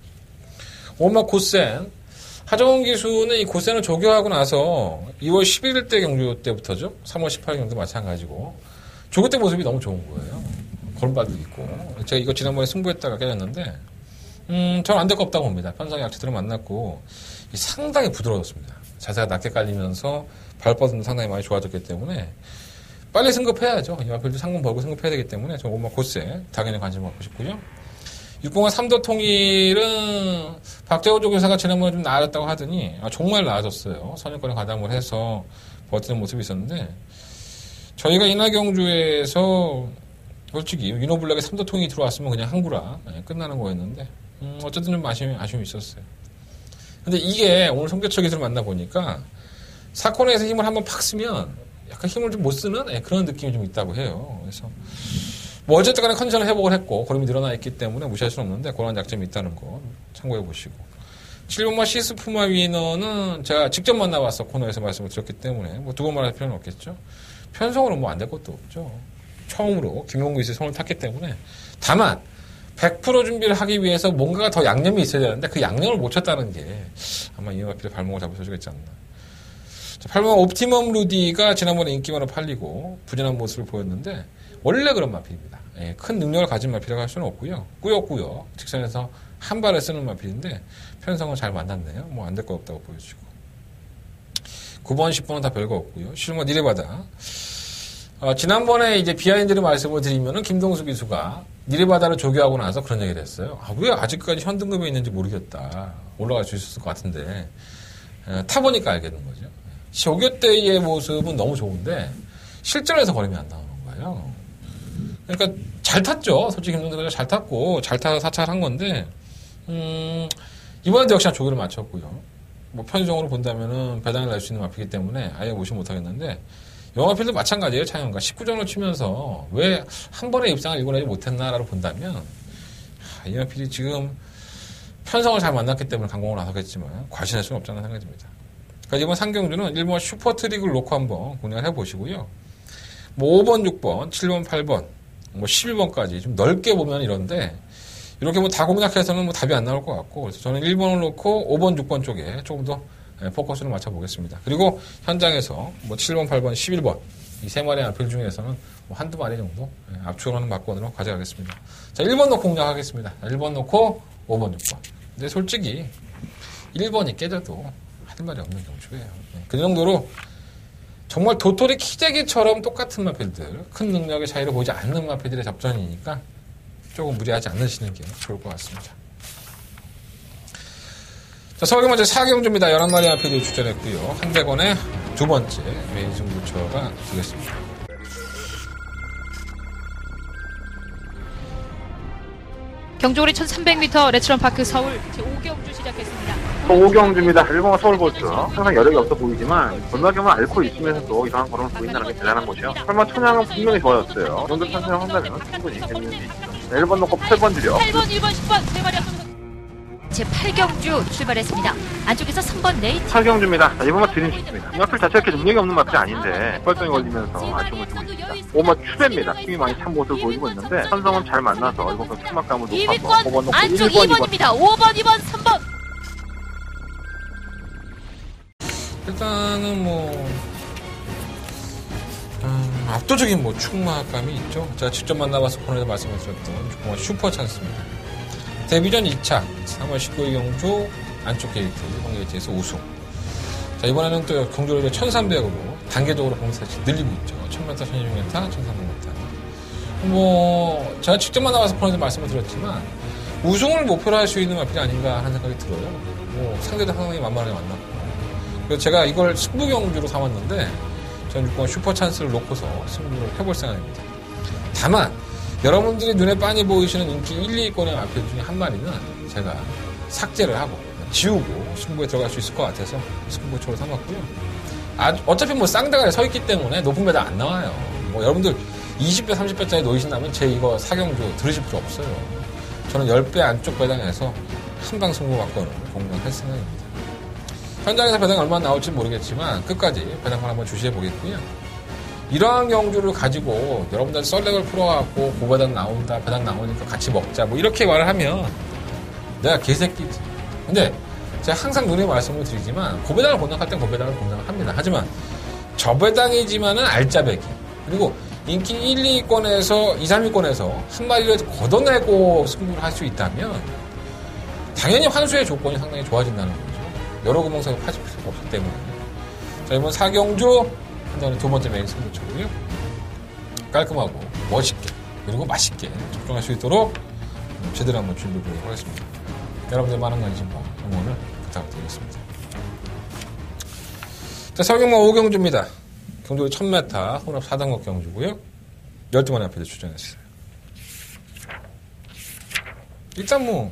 오마 고센 하정훈 기수는 이 고센을 조교하고 나서 2월 11일 때 경주 때부터죠. 3월 18일 경주 마찬가지고 조교 때 모습이 너무 좋은 거예요. 걸음발도 있고 제가 이거 지난번에 승부했다가 깨졌는데 저는 안 될 거 없다고 봅니다. 편성의 약체들을 만났고 상당히 부드러웠습니다. 자세가 낮게 깔리면서 발뻗음도 상당히 많이 좋아졌기 때문에 빨리 승급해야죠. 이 마필도 상금 벌고 승급해야 되기 때문에 저는 오마 고세 당연히 관심을 갖고 싶고요. 6공화 3도 통일은 박재호 조교사가 지난번에 좀 나아졌다고 하더니 정말 나아졌어요. 선유권에 가담을 해서 버티는 모습이 있었는데 저희가 인하경주에서 솔직히 유노블랙에 3도 통일이 들어왔으면 그냥 항구라 끝나는 거였는데 어쨌든 좀 아쉬움이 있었어요. 근데 이게 오늘 송교철 기수를 만나보니까 사코너에서 힘을 한번 팍 쓰면 약간 힘을 좀 못 쓰는 그런 느낌이 좀 있다고 해요. 그래서 뭐 어쨌든 간에 컨디션을 회복을 했고 걸음이 늘어나 있기 때문에 무시할 수는 없는데 그런 약점이 있다는 거 참고해 보시고 7번마 시스푸마 위너는 제가 직접 만나봤어 코너에서 말씀을 드렸기 때문에 뭐 두 번 말할 필요는 없겠죠. 편성으로 뭐 안 될 것도 없죠. 처음으로 김용구 이수의 손을 탔기 때문에 다만 100% 준비를 하기 위해서 뭔가가 더 양념이 있어야 되는데 그 양념을 못 쳤다는 게 아마 이명박PD의 발목을 잡아서주겠지 않나. 8번 옵티멈 루디가 지난번에 인기만으로 팔리고 부진한 모습을 보였는데 원래 그런 마필입니다. 예, 큰 능력을 가진 마필이라고 할 수는 없고요. 꾸역꾸역 직선에서 한 발에 쓰는 마필인데 편성을 잘 만났네요. 뭐 안 될 거 없다고 보여주고 9번, 10번은 다 별거 없고요. 실버 니레바다. 지난번에 이제 비하인드를 말씀을 드리면은 김동수 기수가 니레바다를 조교하고 나서 그런 얘기를 했어요. 왜 아직까지 현등급에 있는지 모르겠다. 올라갈 수 있었을 것 같은데 타보니까 알겠는 거죠. 조교 때의 모습은 너무 좋은데 실전에서 걸음이 안 나오는 거예요. 그러니까 잘 탔죠. 솔직히 김동수가 잘 탔고 잘 타서 사찰한 건데 이번에도 역시나 조교를 마쳤고요. 뭐 편의적으로 본다면은 배당을 낼 수 있는 마피기 때문에 아예 무시 못하겠는데 영화필도 마찬가지예요. 차영가 19전을 치면서 왜 한 번에 입상을 이겨내지 못했나라고 본다면 영화필이 지금 편성을 잘 만났기 때문에 강공을 나서겠지만 과신할 수는 없잖아는 생각이 듭니다. 그러니까 이번 상경주는 일본 슈퍼트릭을 놓고 한번 공략을 해보시고요. 뭐 5번, 6번, 7번, 8번, 뭐 11번까지 좀 넓게 보면 이런데 이렇게 뭐 다 공략해서는 뭐 답이 안 나올 것 같고 그래서 저는 1번을 놓고 5번, 6번 쪽에 조금 더 포커스를 맞춰보겠습니다. 그리고 현장에서 뭐 7번, 8번, 11번 이 세 마리 앞필 중에서는 뭐 한두 마리 정도 압축을 하는 막권으로 가져가겠습니다. 자, 1번 놓고 공략하겠습니다. 1번 놓고 5번, 6번. 근데 솔직히 1번이 깨져도 할 말이 없는 경주예요. 그 정도로 정말 도토리 키재기처럼 똑같은 마필들, 큰 능력의 차이를 보이지 않는 마필들의 접전이니까 조금 무리하지 않으시는 게 좋을 것 같습니다. 자, 서울 경마제 4경주입니다. 11마리 마필이 출전했고요. 한대건의 두 번째 메인 승부처가 되겠습니다. 경주거리 1300m 레츠런파크 서울 제5경주 시작했습니다. 5경주입니다. 일본과 서울고스. 항상 여력이 없어 보이지만 건너경을 앓고 있으면서도 이상한 걸음을 보인다는 게 대단한 것이요. 설마 천양은 분명히 좋아졌어요. 이 정도 편성을 한다면 충분히 재밌는 수 있죠. 1번 놓고 8번 드려. 8번, 1번, 10번 세 마리 앞서서 제8경주 출발했습니다. 안쪽에서 3번 네이트 8경주입니다. 자, 이번만 드림 좋습니다. 이 마필 자체가 이렇게 능력이 없는 마필이 아닌데 펄성이 걸리면서 아쉬움을 주고 있습니다. 5번 추배입니다. 힘이 많이 찬 모습을 보이고 있는데 편성은 잘 만나서 이번 건 출막감을 높아서 5번 2위권 놓고 안쪽 1번, 2번 2번입니다. 5번, 2번, 3번 일단은 뭐 압도적인 뭐 충막감이 있죠. 제가 직접 만나봐서 코너에서 말씀을 드렸던 정말 슈퍼 찬스입니다. 데뷔전 2차 3월 19일 경주 안쪽 게이트 1번 게이트에서 우승. 자, 이번에는 또 경주를 1300으로 단계적으로 공세치 늘리고 있죠. 1000m, 1600m, 1300m. 뭐 제가 직접 만나봐서 코너에서 말씀을 드렸지만 우승을 목표로 할 수 있는 마필이 아닌가 하는 생각이 들어요. 뭐 상대도 상당히 만만하게 만났고 그래서 제가 이걸 승부 경주로 삼았는데 저는 6번 슈퍼 찬스를 놓고서 승부를 해볼 생각입니다. 다만 여러분들이 눈에 빤히 보이시는 인기 1, 2위권의 마필 중에 한 마리는 제가 삭제를 하고 지우고 승부에 들어갈 수 있을 것 같아서 승부처로 삼았고요. 어차피 뭐 쌍대가리 서 있기 때문에 높은 배당 안 나와요. 뭐 여러분들 20배, 30배짜리 놓이신다면 제 이거 사경주 들으실 필요 없어요. 저는 10배 안쪽 배당에서 한방 승부 막권을 공략할 생각입니다. 현장에서 배당이 얼마나 나올지 모르겠지만 끝까지 배당을 한번 주시해 보겠고요. 이러한 경주를 가지고 여러분들 썰렉을 풀어갖고 고배당 나온다, 배당 나오니까 같이 먹자 뭐 이렇게 말을 하면 내가 개새끼지. 근데 제가 항상 누누이 말씀을 드리지만 고배당을 공략할 땐 고배당을 공략을 합니다. 하지만 저배당이지만은 알짜배기 그리고 인기 1, 2위권에서 2, 3위권에서 한 마리를 걷어내고 승부를 할 수 있다면 당연히 환수의 조건이 상당히 좋아진다는 거죠. 여러 구멍석을 파질 필요가 없기 때문에. 자, 이번 4경주 한다는 두 번째 메인 승부처고요. 깔끔하고 멋있게 그리고 맛있게 접종할 수 있도록 제대로 한번 준비해 보도록 하겠습니다. 여러분들 많은 관심과 응원을 부탁드리겠습니다. 자, 서경마 5경주입니다. 경주 1000m 혼합 4등급 경주고요. 12마리 앞에서 출전했어요. 일단 뭐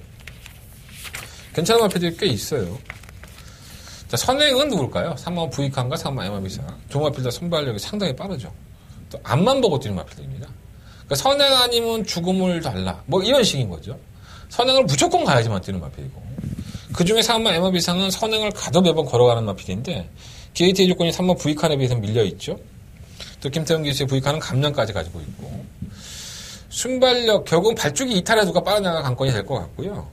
괜찮은 마필들이 꽤 있어요. 자, 선행은 누굴까요? 3만 부익한과 3만 에마비사. 두 마필 다 선발력이 상당히 빠르죠. 또 앞만 보고 뛰는 마필들입니다. 그러니까 선행 아니면 죽음을 달라. 뭐 이런 식인 거죠. 선행을 무조건 가야지만 뛰는 마필이고. 그 중에 3만 에마비상은 선행을 가도 매번 걸어가는 마필인데 게이트의 조건이 3만 부익한에 비해서 밀려있죠. 또 김태형 기수의 V카는 감량까지 가지고 있고 순발력 결국은 발주기 이탈에 누가 빠르냐가 관건이 될 것 같고요.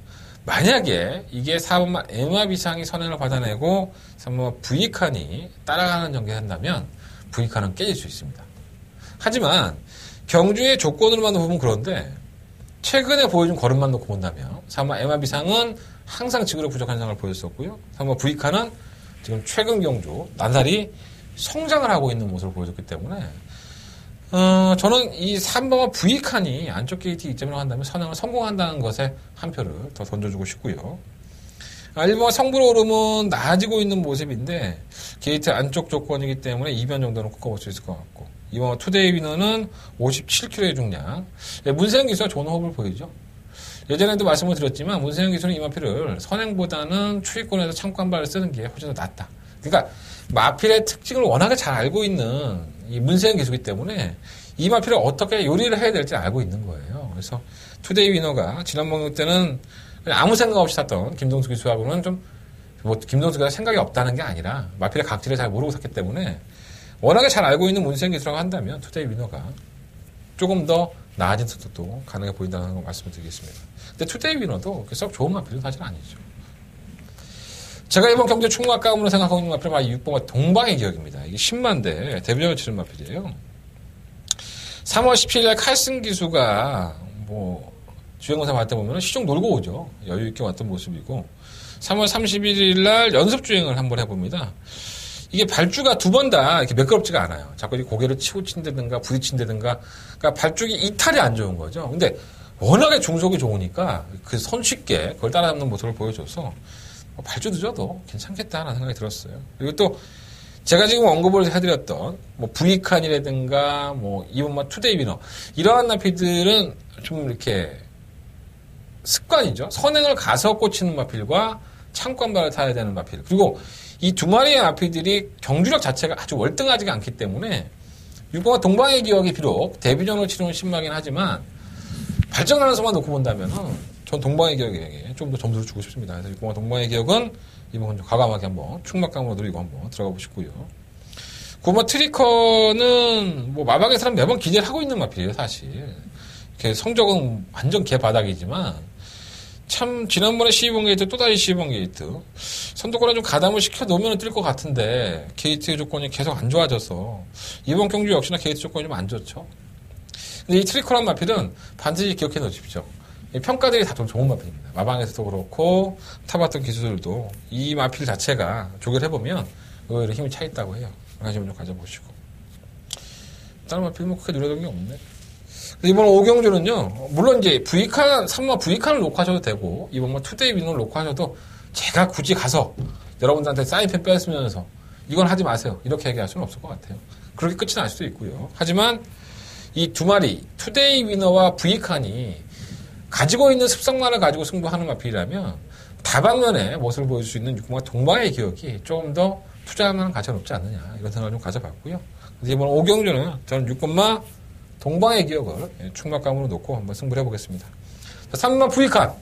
만약에 이게 4번마 MR 이상이 선행을 받아내고 3번마 V칸이 따라가는 전개한다면 V칸은 깨질 수 있습니다. 하지만 경주의 조건으로만 보면 그런데 최근에 보여준 걸음만 놓고 본다면 3번마 MR 이상은 항상 지구력 부족한 현상을 보였었고요. 3번마 V칸은 지금 최근 경주 나날이 성장을 하고 있는 모습을 보여줬기 때문에 저는 이 3번과 V칸이 안쪽 게이트 이점이라고 한다면 선행을 성공한다는 것에 한 표를 더 던져주고 싶고요. 1번과 성부로 오름은 나아지고 있는 모습인데 게이트 안쪽 조건이기 때문에 2변 정도는 꺾어볼 수 있을 것 같고 2번과 투데이 위너는 57kg의 중량. 문세영 기수가 좋은 호흡을 보이죠. 예전에도 말씀을 드렸지만 문세영 기수는 이 마필을 선행보다는 추위권에서 창관발을 쓰는 게 훨씬 더 낫다. 그러니까 마필의 특징을 워낙에 잘 알고 있는 이 문세영 기수이기 때문에 이 마필을 어떻게 요리를 해야 될지 알고 있는 거예요. 그래서 투데이 위너가 지난번 때는 그냥 아무 생각 없이 탔던 김동수 기수하고는 좀 김동수가 생각이 없다는 게 아니라 마필의 각질을 잘 모르고 탔기 때문에 워낙에 잘 알고 있는 문세영 기수라고 한다면 투데이 위너가 조금 더 나아진 속도도 가능해 보인다는 걸 말씀을 드리겠습니다. 근데 투데이 위너도 썩 좋은 마필은 사실 아니죠. 제가 이번 경제 충무 아까움으로 생각하고 있는 마필은 바로 6번과 동방의 기억입니다. 이게 10만 대 데뷔전을 치른 마필이에요. 3월 17일에 칼슨 기수가 주행검사 받을 때 보면 시종 놀고 오죠. 여유있게 왔던 모습이고 3월 31일 날 연습 주행을 한번 해봅니다. 이게 발주가 두 번 다 이렇게 매끄럽지가 않아요. 자꾸 고개를 치고 친다든가 부딪힌다든가 그러니까 발주기 이탈이 안 좋은 거죠. 근데 워낙에 중속이 좋으니까 그 손쉽게 그걸 따라잡는 모습을 보여줘서 발주 늦어도 괜찮겠다라는 생각이 들었어요. 그리고 또 제가 지금 언급을 해드렸던 V칸이라든가 2번마 투데이 위너 이러한 마필들은 좀 이렇게 습관이죠. 선행을 가서 꽂히는 마필과 창관발을 타야 되는 마필. 그리고 이 두 마리의 마필들이 경주력 자체가 아주 월등하지가 않기 때문에 6번마 동방의 기억이 비록 데뷔전으로 치르는 신마긴 하지만 발전하는 수만 놓고 본다면 전 동방의 기억에게 좀 더 점수를 주고 싶습니다. 그래서 6번마 동방의 기억은 이번 좀 과감하게 한번 충막감으로 누리고 한번 들어가 보시고요. 9번마 트리커는 마방의 사람 매번 기대를 하고 있는 마필이에요, 사실. 이렇게 성적은 완전 개바닥이지만 참 지난번에 12번 게이트 또다시 12번 게이트 선두권에 좀 가담을 시켜놓으면 뛸 것 같은데 게이트 조건이 계속 안 좋아져서 이번 경주 역시나 게이트 조건이 좀 안 좋죠. 근데 이 트리커란 마필은 반드시 기억해 놓으십시오. 평가들이 다 좀 좋은 마필입니다. 마방에서도 그렇고 타봤던 기수들도 이 마필 자체가 조결해보면 의외로 힘이 차 있다고 해요. 관심 좀 가져보시고. 다른 마필 크게 누려던 게 없네. 이번 5경주는요, 물론 이제 V칸, 3번 V칸을 놓고 하셔도 되고, 이번 투데이 위너를 놓고 하셔도 제가 굳이 가서 여러분들한테 사인펜 뺏으면서 이건 하지 마세요. 이렇게 얘기할 수는 없을 것 같아요. 그렇게 끝이 날 수도 있고요. 하지만 이 두 마리, 투데이 위너와 V칸이 가지고 있는 습성만을 가지고 승부하는 마필이라면 다방면의 모습을 보여줄 수 있는 6번과 동방의 기억이 조금 더 투자할 만한 가치가 높지 않느냐 이런 생각을 좀 가져봤고요. 그래서 이번 5경주는 저는 6번마 동방의 기억을 충막감으로 놓고 한번 승부를 해보겠습니다. 3번마 V칸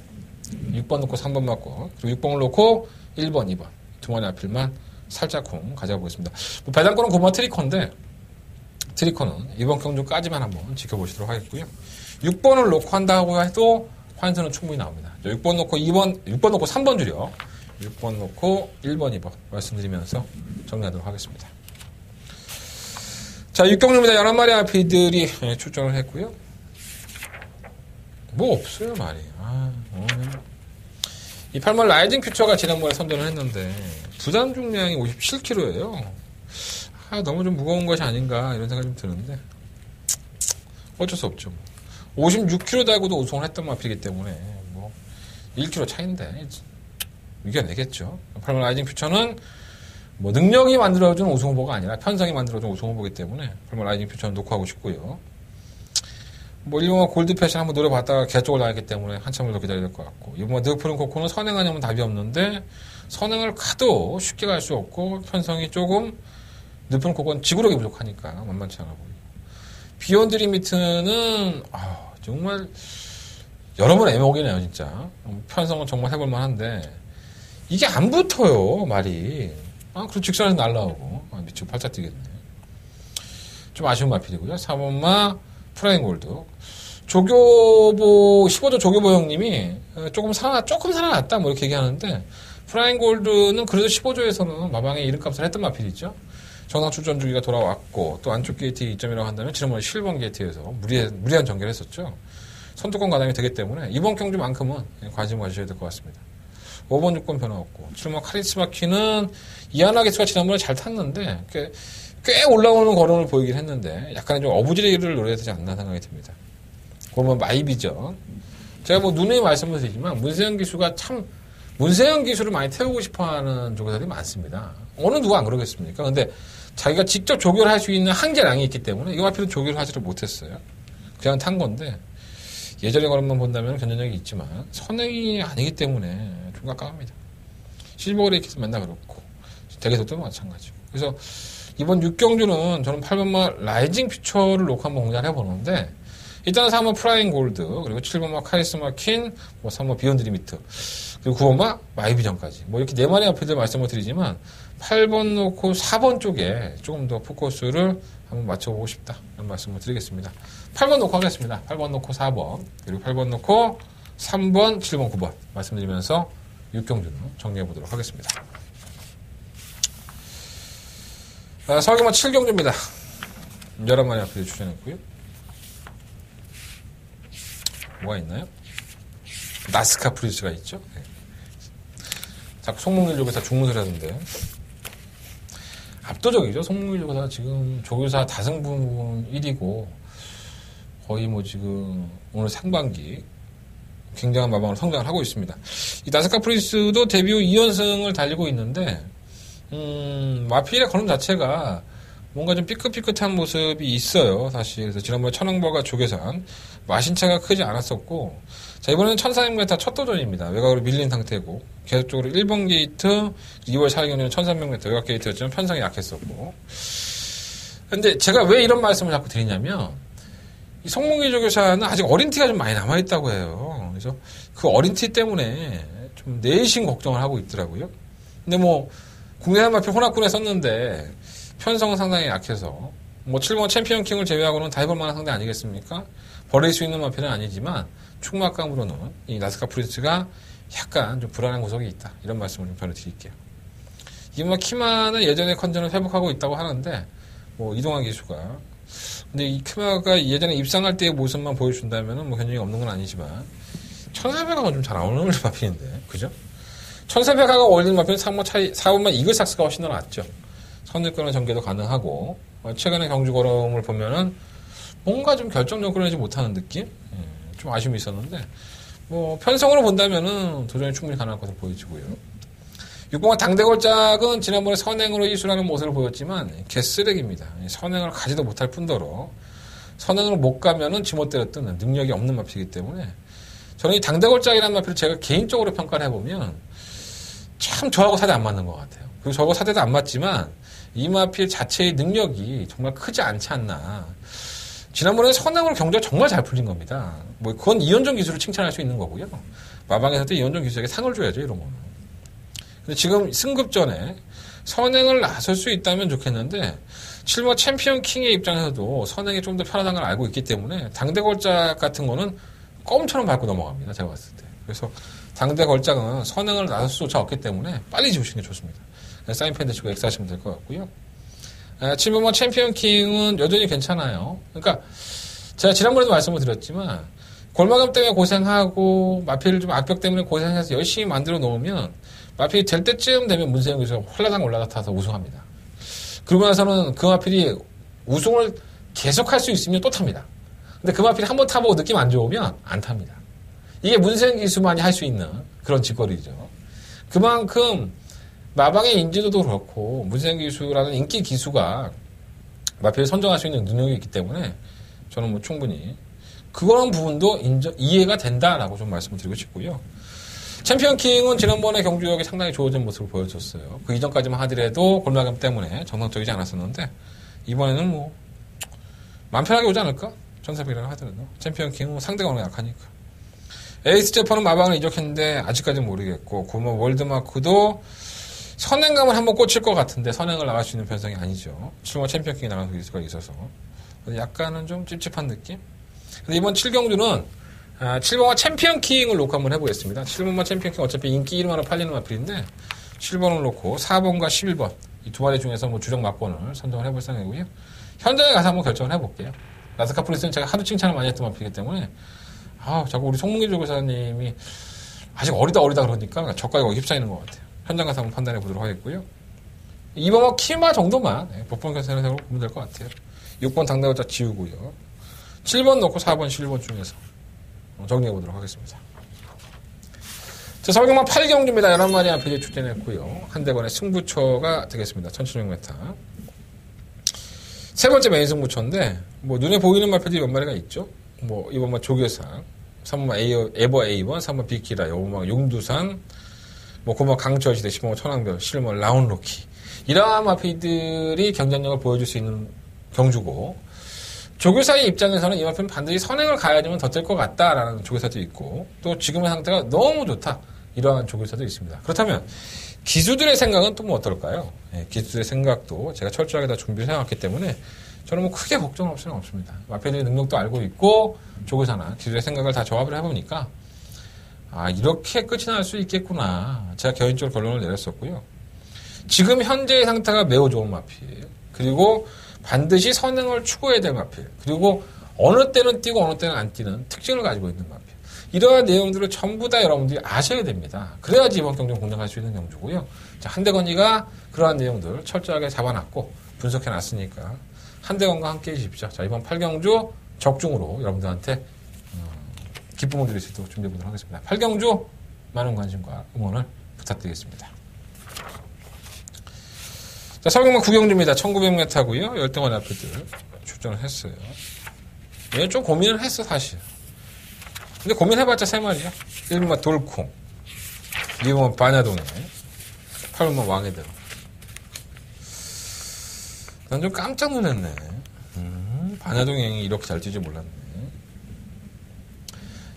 6번 놓고 3번 맞고 그리고 6번을 놓고 1번, 2번 두 마리 앞필만 살짝쿵 가져보겠습니다. 배당권은 9번 트리커인데 트리커는 이번 경주까지만 한번 지켜보시도록 하겠고요. 6번을 놓고 한다고 해도 환수는 충분히 나옵니다. 6번 놓고 6번 놓고 3번 줄여 6번 놓고 1번, 2번 말씀드리면서 정리하도록 하겠습니다. 자, 6경주입니다. 11마리 아피들이 출전을 했고요. 없어요, 말이. 이 8만 라이징 퓨처가 지난번에 선전을 했는데, 부담 중량이 57kg예요. 너무 좀 무거운 것이 아닌가, 이런 생각이 좀 드는데, 어쩔 수 없죠. 56kg 달고도 우승을 했던 마피이기 때문에, 1kg 차이인데, 이겨내겠죠. 8만 라이징 퓨처는 능력이 만들어준 우승 후보가 아니라 편성이 만들어준 우승 후보이기 때문에 8번 라이징 퓨처는 놓고 하고 싶고요. 1번마 골드 패션 한번 노려봤다가 개쪽을 나왔기 때문에 한참을 더 기다려야 될 것 같고 2번마 드프른 코코는 선행하냐면 답이 없는데 선행을 가도 쉽게 갈 수 없고 편성이 조금 드프른 코코는 지구력이 부족하니까 만만치 않아 보이고 비욘드 리미트는 정말 여러 번 애먹이네요 진짜. 편성은 정말 해볼 만한데 이게 안 붙어요 말이. 그리고 직선에서 날라오고 미치고 팔자 뛰겠네. 좀 아쉬운 마필이고요. 4번마 프라잉 골드. 조교보 15조 조교보 형님이 조금 살아났다 뭐 이렇게 얘기하는데 프라잉 골드는 그래도 15조에서는 마방의 이름값을 했던 마필이죠. 정상 출전 주기가 돌아왔고 또 안쪽 게이트 2점이라고 한다면 지난번에 실번 게이트에서 무리한 전개를 했었죠. 선두권 가담이 되기 때문에 이번 경주만큼은 관심 가지셔야 될 것 같습니다. 5번 6번 변화 없고 7번 카리스마 키는 이하나 개수가 지난번에 잘 탔는데 꽤 올라오는 걸음을 보이긴 했는데 약간의 좀 어부지리를 노려야 되지 않나 생각이 듭니다. 그러면 마이비죠. 제가 뭐 누누이 말씀을 드리지만 문세영 기수를 많이 태우고 싶어하는 조교사들이 많습니다. 어느 누가 안 그러겠습니까? 근데 자기가 직접 조교를 할 수 있는 한계량이 있기 때문에 이거 앞에는 조교를 하지를 못했어요. 그냥 탄 건데 예전의 걸음만 본다면 견뎌력이 있지만 선행이 아니기 때문에 좀 가까웁니다. 실버그레이크에서 맨날 그렇고 대개석도 마찬가지고. 그래서 이번 6경주는 저는 8번마 라이징 퓨처를 놓고 한번 공략을 해보는데 일단은 3번 프라잉 골드 그리고 7번마 카리스마 킨 3번 비욘드 리미트 그리고 9번마 마이비전까지 뭐 이렇게 4마리 앞에들 말씀을 드리지만 8번 놓고 4번 쪽에 조금 더 포커스를 한번 맞춰보고 싶다 이런 말씀을 드리겠습니다. 8번 놓고 하겠습니다. 8번 놓고 4번 그리고 8번 놓고 3번 7번 9번 말씀드리면서 6경주는 정리해보도록 하겠습니다. 서울경마 7경주입니다. 11마리 앞에 출연했고요. 뭐가 있나요? 나스카 프리스가 있죠. 네. 자꾸 송몽길 조교사 중문을 하는데 압도적이죠. 송몽길 조교사 지금 조교사 다승분 1위고 거의 뭐 지금 오늘 상반기 굉장한 마방으로 성장을 하고 있습니다. 이 나스카 프리스도 데뷔 후 2연승을 달리고 있는데 마필의 걸음 자체가 뭔가 좀 삐끗삐끗한 모습이 있어요, 사실. 그래서 지난번에 천왕버가 조계산, 마신차가 크지 않았었고, 자, 이번에는 1400m 첫 도전입니다. 외곽으로 밀린 상태고, 계속적으로 1번 게이트, 2월 4일경에는 1300m 외곽 게이트였지만 편성이 약했었고. 근데 제가 왜 이런 말씀을 자꾸 드리냐면, 이 송몽길 조교사는 아직 어린 티가 좀 많이 남아있다고 해요. 그래서 그 어린 티 때문에 좀 내심 걱정을 하고 있더라고요. 근데 뭐, 국내산 마필 혼합군에 썼는데, 편성은 상당히 약해서 뭐 7번 챔피언 킹을 제외하고는 다 해볼 만한 상대 아니겠습니까? 버릴 수 있는 마필은 아니지만 축막감으로는 이 나스카 프리스가 약간 좀 불안한 구석이 있다. 이런 말씀을 좀 전해드릴게요. 이번 키마는 예전의 컨디션을 회복하고 있다고 하는데 뭐 이동환 기수가 근데 이 키마가 예전에 입상할 때의 모습만 보여준다면은 뭐 견적이 없는 건 아니지만 1400하고는 좀 잘 어울리는 마필인데 그죠? 1400하고 어울리는 마필은 4번만 이글삭스가 훨씬 더 낫죠. 선두권의 전개도 가능하고 최근의 경주 걸음을 보면은 뭔가 좀 결정적으로 끌어내지 못하는 느낌? 좀 아쉬움이 있었는데 뭐 편성으로 본다면은 도전이 충분히 가능할 것으로 보여지고요. 6번과 당대골짝은 지난번에 선행으로 이수라는 모습을 보였지만 개쓰레기입니다. 선행을 가지도 못할 뿐더러 선행으로 못 가면은 지멋대로 뜨는 능력이 없는 마필이기 때문에 저는 이 당대골짝이라는 마필을 제가 개인적으로 평가를 해보면 참 저하고 사대 안 맞는 것 같아요. 그리고 저하고 사대도 안 맞지만 이 마필 자체의 능력이 정말 크지 않지 않나. 지난번에 선행으로 경주가 정말 잘 풀린 겁니다. 뭐 그건 이현정 기술을 칭찬할 수 있는 거고요. 마방에서도 이현정 기술에게 상을 줘야죠, 이런 거는. 근데 지금 승급전에 선행을 나설 수 있다면 좋겠는데 7번 챔피언 킹의 입장에서도 선행이 좀 더 편하다는 걸 알고 있기 때문에 당대 걸작 같은 거는 껌처럼 밟고 넘어갑니다, 제가 봤을 때. 그래서 당대 걸작은 선행을 나설 수조차 없기 때문에 빨리 지우시는 게 좋습니다. 사인펜 대시고 엑스하시면 될 것 같고요. 7번만 챔피언 킹은 여전히 괜찮아요. 그러니까 제가 지난번에도 말씀을 드렸지만 골마감 때문에 고생하고 마필을 좀 악벽 때문에 고생해서 열심히 만들어 놓으면 마필이 될 때쯤 되면 문세영 기수가 홀라당 올라타서 우승합니다. 그러고 나서는 그 마필이 우승을 계속할 수 있으면 또 탑니다. 근데 그 마필이 한번 타보고 느낌 안 좋으면 안 탑니다. 이게 문세영 기수만이 할 수 있는 그런 짓거리죠. 그만큼 마방의 인지도도 그렇고 문세영 기수라는 인기 기수가 마필을 선정할 수 있는 능력이 있기 때문에 저는 뭐 충분히 그런 부분도 이해가 된다라고 좀 말씀을 드리고 싶고요. 챔피언 킹은 지난번에 경주력이 상당히 좋아진 모습을 보여줬어요. 그 이전까지만 하더라도 골마감 때문에 정상적이지 않았었는데 이번에는 뭐 마음 편하게 오지 않을까? 1400이라고 하더라도 챔피언 킹은 상대가 워낙 약하니까. 에이스 재판은 마방을 이적했는데 아직까지는 모르겠고 고모 월드마크도 선행감을 한번 꽂힐 것 같은데 선행을 나갈 수 있는 편성이 아니죠. 7번 챔피언킹이 나가는 수가 있어서 약간은 좀 찝찝한 느낌. 근데 이번 7경주는 7번과 챔피언킹을 놓고 한번 해보겠습니다. 7번과 챔피언킹 어차피 인기 1만 원 팔리는 마필인데 7번을 놓고 4번과 11번 이 두 마리 중에서 뭐 주력 막번을 선정을 해볼 생각이고요. 현장에 가서 한번 결정을 해볼게요. 라스카 프리스는 제가 하도 칭찬을 많이 했던 마필이기 때문에 자꾸 우리 송문기 조교사님이 아직 어리다 그러니까 저가 이거 휩싸이는 것 같아요. 현장 가서 한번 판단해 보도록 하겠고요. 2번은 키마 정도만 복권 결산해서 보면 될 것 같아요. 6번 당대호자 지우고요. 7번 넣고 4번, 11번 중에서 정리해 보도록 하겠습니다. 자, 서울경마 8경주입니다. 11마리 앞에 출전했고요. 한대건의 승부처가 되겠습니다. 1700m. 세 번째 메인 승부처인데, 뭐, 눈에 보이는 마표들이 몇 마리가 있죠? 뭐, 2번만 조교상, 3번만 에버 A1, 3번 비키라, 5번만 용두산, 뭐, 9번 강철시대, 10번 천왕별, 7번 라운로키. 이러한 마피들이 경쟁력을 보여줄 수 있는 경주고, 조교사의 입장에서는 이 마표는 반드시 선행을 가야지만 더 뜰 것 같다라는 조교사도 있고, 또 지금의 상태가 너무 좋다. 이러한 조교사도 있습니다. 그렇다면, 기수들의 생각은 또 뭐 어떨까요? 기수들의 생각도 제가 철저하게 다 준비를 해왔기 때문에 저는 뭐 크게 걱정 없을 수는 없습니다. 마피아들의 능력도 알고 있고 조교사나 기수들의 생각을 다 조합을 해보니까 이렇게 끝이 날 수 있겠구나. 제가 개인적으로 결론을 내렸었고요. 지금 현재의 상태가 매우 좋은 마필, 그리고 반드시 선행을 추구해야 될 마필, 그리고 어느 때는 뛰고 어느 때는 안 뛰는 특징을 가지고 있는 마필. 이러한 내용들을 전부 다 여러분들이 아셔야 됩니다. 그래야지 이번 경주를 공략할 수 있는 경주고요. 자, 한대건이가 그러한 내용들을 철저하게 잡아놨고 분석해놨으니까 한대건과 함께 해주십시오. 자, 이번 8경주 적중으로 여러분들한테 기쁨을 드릴 수 있도록 준비해보도록 하겠습니다. 8경주 많은 관심과 응원을 부탁드리겠습니다. 자, 서울경마 9경주입니다. 1900m고요. 10등원 앞에들 출전을 했어요. 얘는 좀 고민을 했어, 사실. 근데 고민해봤자 3마리야. 1번만 돌콩, 2번만 반야동에, 8번만 왕해대로. 난 좀 깜짝 놀랐네. 반야동행이 이렇게 잘 뛰지 몰랐네.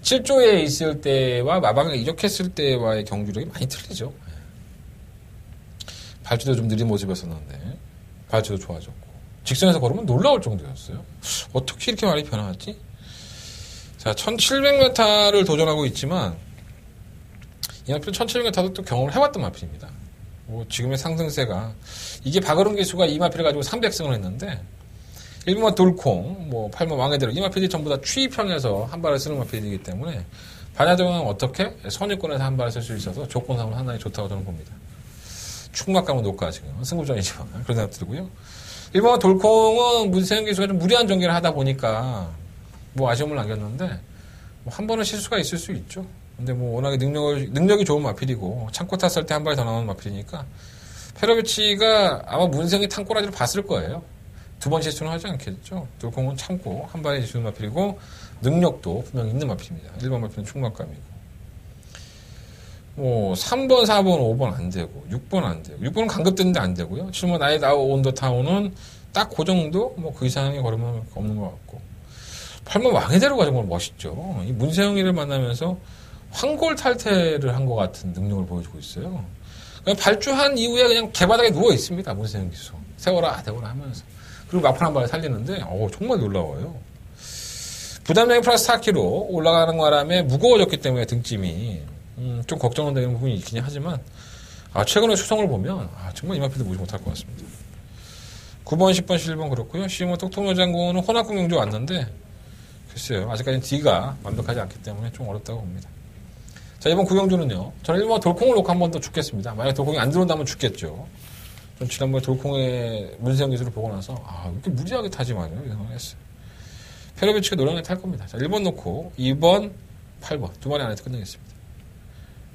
7조에 있을 때와 마방에 이적했을 때와의 경주력이 많이 틀리죠. 발주도 좀 느린 모습이었었는데 발주도 좋아졌고 직선에서 걸으면 놀라울 정도였어요. 어떻게 이렇게 많이 변화했지? 자, 1700m를 도전하고 있지만 이 마필은 1700m도 또 경험을 해왔던 마필입니다. 뭐 지금의 상승세가 이게 박어른 기수가 이 마필을 가지고 300승을 했는데 1번만 돌콩, 뭐 8번 왕해대로 이 마필이 전부 다 추입형에서 한 발을 쓰는 마필이기 때문에 반야동은 어떻게 선유권에서 한 발을 쓸 수 있어서 조건상으로 상당히 좋다고 저는 봅니다. 충막감은 높까 지금 승부전이지만 그런 생각 들고요. 1번만 돌콩은 문세영 기수가 좀 무리한 전개를 하다 보니까 뭐 아쉬움을 남겼는데 뭐 한 번은 실수가 있을 수 있죠. 근데 뭐 워낙에 능력이 좋은 마필이고 창고 탔을 때 한 발이 더 나오는 마필이니까 페로비치가 아마 문세영이 탕꼬라지를 봤을 거예요. 두 번 실수는 하지 않겠죠. 돌콩은 참고 한 발에 실수는 마필이고 능력도 분명히 있는 마필입니다. 1번 마필은 충막감이고 뭐 3번, 4번, 5번 안 되고 6번 안 되고 6번은 강급됐는데 안 되고요. 7번 아예 나오 온더 타운은 딱 그 정도 뭐 그 이상의 걸음은 없는 것 같고 8번 왕해대로가 정말 멋있죠. 이 문세영이를 만나면서 황골 탈퇴를 한 것 같은 능력을 보여주고 있어요. 그냥 발주한 이후에 그냥 개바닥에 누워 있습니다. 문세영 기수. 세워라 되거라 하면서. 그리고 마판 한 발에 살리는데 정말 놀라워요. 부담량이 플러스 4kg 올라가는 바람에 무거워졌기 때문에 등짐이 좀 걱정은 되는 부분이 있긴 하지만 최근에 수성을 보면 정말 이 마필도 무시 못할 것 같습니다. 9번, 10번, 11번 그렇고요. 12번 똑똑노장군은 혼합국 경주 왔는데 글쎄요. 아직까지는 D가 완벽하지 않기 때문에 좀 어렵다고 봅니다. 자, 이번 구경주는요. 저는 1번 돌콩을 놓고 한 번 더 죽겠습니다. 만약에 돌콩이 안 들어온다면 죽겠죠. 전 지난번에 돌콩의 문세영 기술을 보고 나서 왜 이렇게 무리하게 타지 마요. 이런 생각을 했어요. 페로비치가 노량에 탈 겁니다. 자, 1번 놓고 2번, 8번 두 마리 안에서 끝내겠습니다.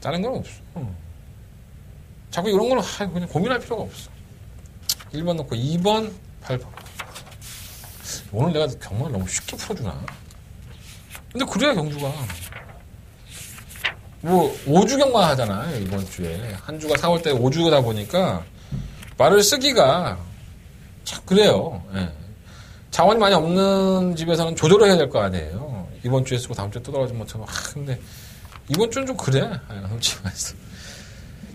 다른 건 없어. 자꾸 이런 거는 그냥 고민할 필요가 없어. 1번 놓고 2번, 8번. 오늘 내가 경마를 너무 쉽게 풀어주나? 근데 그래야 경주가. 뭐, 5주 경마 하잖아요, 이번 주에. 한 주가 4월달에 5주다 보니까 말을 쓰기가 참 그래요. 예. 자원이 많이 없는 집에서는 조절을 해야 될 거 아니에요. 이번 주에 쓰고 다음 주에 또 떨어지면 어쩌면. 근데 이번 주는 좀 그래. 솔직히 말해서.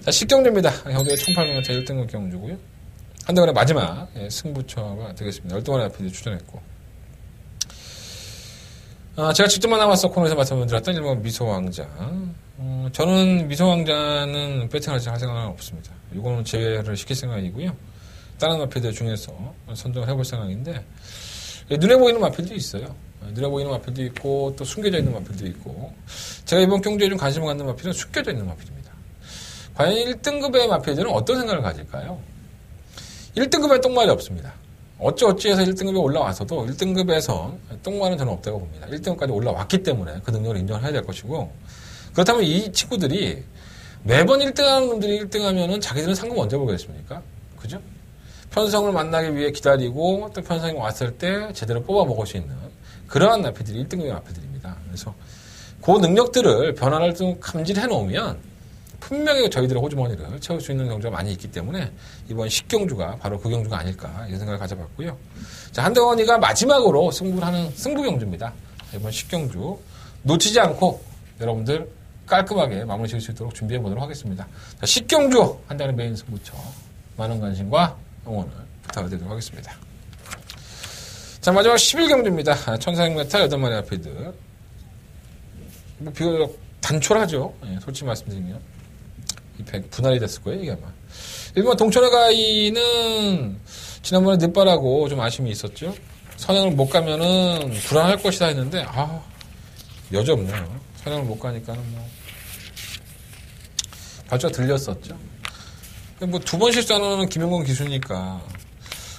자, 식경주입니다. 경주의 1800m 1등급 경주고요. 한대건의 마지막 승부처가 되겠습니다. 열동안의 앞에 출전했고. 제가 직접 만나봤어 코너에서 말씀드렸던 일본 미소왕자. 저는 미소왕자는 배팅할 생각은 없습니다. 이거는 제외를 시킬 생각이고요. 다른 마필들 중에서 선정을 해볼 생각인데, 눈에 보이는 마필도 있어요. 눈에 보이는 마필도 있고, 또 숨겨져 있는 마필도 있고, 제가 이번 경주에 좀 관심을 갖는 마필은 숨겨져 있는 마필입니다. 과연 1등급의 마필들은 어떤 생각을 가질까요? 1등급에 똥말이 없습니다. 어찌해서 1등급에 올라와서도 1등급에서 똥말은 저는 없다고 봅니다. 1등급까지 올라왔기 때문에 그 능력을 인정을 해야 될 것이고, 그렇다면 이 친구들이 매번 1등하는 놈들이 1등하면은 자기들은 상금 언제 보겠습니까? 그죠? 편성을 만나기 위해 기다리고 또 편성이 왔을 때 제대로 뽑아 먹을 수 있는 그러한 마필들이 1등급의 마필들입니다. 그래서 그 능력들을 변화를 좀 감지해 놓으면 분명히 저희들의 호주머니를 채울 수 있는 경주가 많이 있기 때문에 이번 10경주가 바로 그 경주가 아닐까 이런 생각을 가져봤고요. 자, 한대건이가 마지막으로 승부를 하는 승부 경주입니다. 이번 10경주 놓치지 않고 여러분들 깔끔하게 마무리 지을 수 있도록 준비해 보도록 하겠습니다. 자, 10경주 한대건의 메인 승부처 많은 관심과 응원을 부탁을 드리도록 하겠습니다. 자, 마지막 11경주입니다. 1400m 8마리 앞이들. 뭐 비교적 단촐하죠. 솔직히 말씀드리면. 분할이 됐을 거예요, 이게 아마. 일본 동천의 가이는 지난번에 늦바라고 좀 아쉬움이 있었죠. 선행을 못 가면은 불안할 것이다 했는데, 여지없네요. 선행을 못 가니까는 발주가 들렸었죠. 뭐 두 번 실수하는 김영건 기수니까.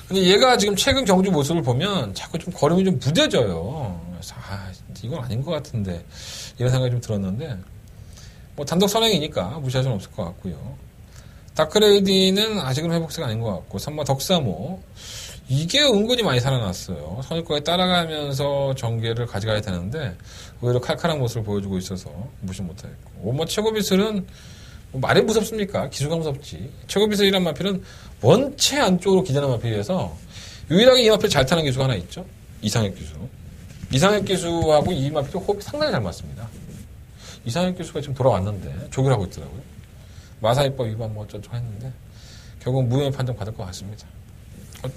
근데 얘가 지금 최근 경주 모습을 보면 자꾸 좀 걸음이 좀 무뎌져요. 그래서 이건 아닌 것 같은데 이런 생각이 좀 들었는데 뭐 단독 선행이니까 무시할 수는 없을 것 같고요. 다크레이디는 아직은 회복세가 아닌 것 같고 3번 덕사모 이게 은근히 많이 살아났어요. 선입고에 따라가면서 전개를 가져가야 되는데 오히려 칼칼한 모습을 보여주고 있어서 무시 못하겠고 5번 최고비슬은 뭐 말이 무섭습니까? 기수가 무섭지. 최고비슬이란 마필은 원체 안쪽으로 기대는 마필이어서 유일하게 이 마필 잘 타는 기수가 하나 있죠. 이상혁 기수. 이상혁 기수하고 이 마필도 호흡이 상당히 잘 맞습니다. 이상혁 기수가 지금 돌아왔는데 조기를 하고 있더라고요. 마사이법 위반 뭐 어쩌고 했는데 결국 무혐의 판정 받을 것 같습니다.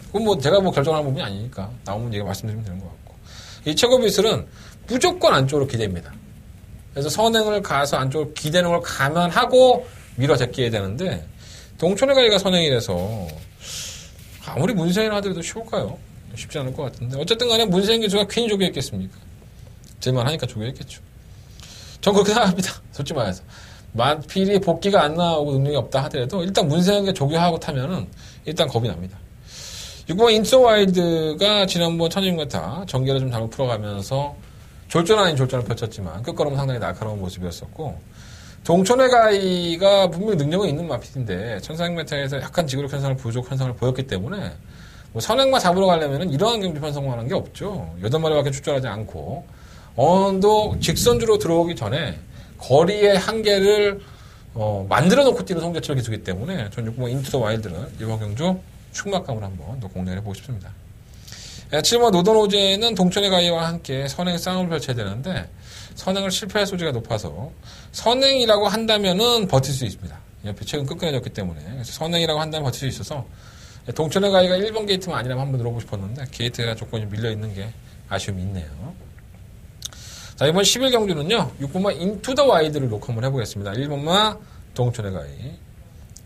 그건 뭐 제가 뭐 결정하는 부분이 아니니까 나오면 얘기 말씀드리면 되는 것 같고 이 최고비슬은 무조건 안쪽으로 기대입니다. 그래서 선행을 가서 안쪽으로 기대는 걸 감안하고 밀어 제끼어야 되는데 동촌의 가이가 선행이 돼서 아무리 문세인을 하더라도 쉬울까요? 쉽지 않을 것 같은데 어쨌든 간에 문세인 기수가 괜히 조교했겠습니까? 제만 하니까 조교했겠죠. 전 그렇게 생각합니다. 솔직히 말해서 마필이 복귀가 안 나오고 능력이 없다 하더라도 일단 문세인이 조교하고 타면은 일단 겁이 납니다. 6번 인소 와일드가 지난번 1200m 전개를 좀 잘못 풀어가면서 졸전 아닌 졸전을 펼쳤지만 끝걸음은 상당히 날카로운 모습이었었고 동촌의 가이가 분명히 능력은 있는 마필인데 1400m에서 약간 지그력 현상을 부족 현상을 보였기 때문에 뭐 선행만 잡으러 가려면 이러한 경주 편성만 하는 게 없죠. 8마리밖에 출전하지 않고 어느 정도 직선주로 들어오기 전에 거리의 한계를 만들어 놓고 뛰는 성적철 기수이기 때문에 전 6번 인투 더 와일드는 이번 경주 충막감을 한번 더 공략해 보고 싶습니다. 7번 노던호제는 동천의 가이와 함께 선행 싸움을 펼쳐야 되는데 선행을 실패할 소지가 높아서 선행이라고 한다면은 버틸 수 있습니다. 옆에 최근 끈끈해졌기 때문에 그래서 선행이라고 한다면 버틸 수 있어서 동천의 가이가 1번 게이트만 아니라면 한번 들어보고 싶었는데 게이트가 조건이 밀려있는 게 아쉬움이 있네요. 자, 이번 11경주는요 6번마 인투 더 와이드를 놓고 한번 해보겠습니다. 1번마 동천의 가이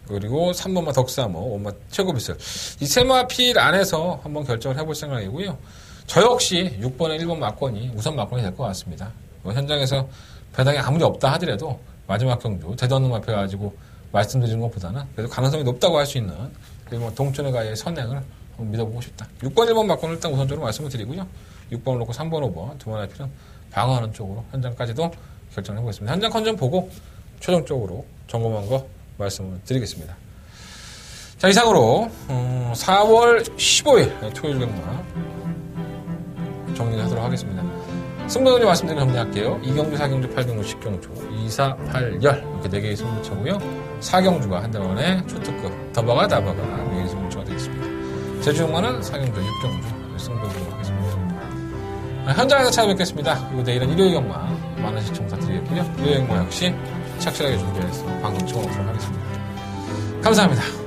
그리고 3번마 덕사모, 5번마 최고비슬 이 세 마필 안에서 한번 결정을 해볼 생각이고요. 저 역시 6번에 1번 막권이 우선 막권이 될 것 같습니다. 현장에서 배당이 아무리 없다 하더라도 마지막 경주 대단한 마필 가지고 말씀드리는 것보다는 그래도 가능성이 높다고 할 수 있는 그리고 동천의 가이의 선행을 한번 믿어보고 싶다. 6번, 1번 막권을 일단 우선적으로 말씀을 드리고요. 6번을 놓고 3번, 5번 두 번의 필은 방어하는 쪽으로 현장까지도 결정을 해보겠습니다. 현장 컨전 보고 최종적으로 점검한 거 말씀을 드리겠습니다. 자, 이상으로 4월 15일 토요일 경마 정리하도록 하겠습니다. 승부경주 말씀드린 정리할게요. 2경주, 4경주, 8경주, 10경주 2, 4, 8, 10 이렇게 4개의 승부처고요. 4경주가 한대만에 초특급 더버가 다버가 4개의 승부처가 되겠습니다. 제주경마는 4경주, 6경주 승부경주로 하겠습니다. 현장에서 찾아뵙겠습니다. 그리고 내일은 일요일 경마 많은 시청 부탁드리겠고요. 일요일 경마 역시 착실하게 준비해서 방송 찍어놓도록 하겠습니다. 감사합니다.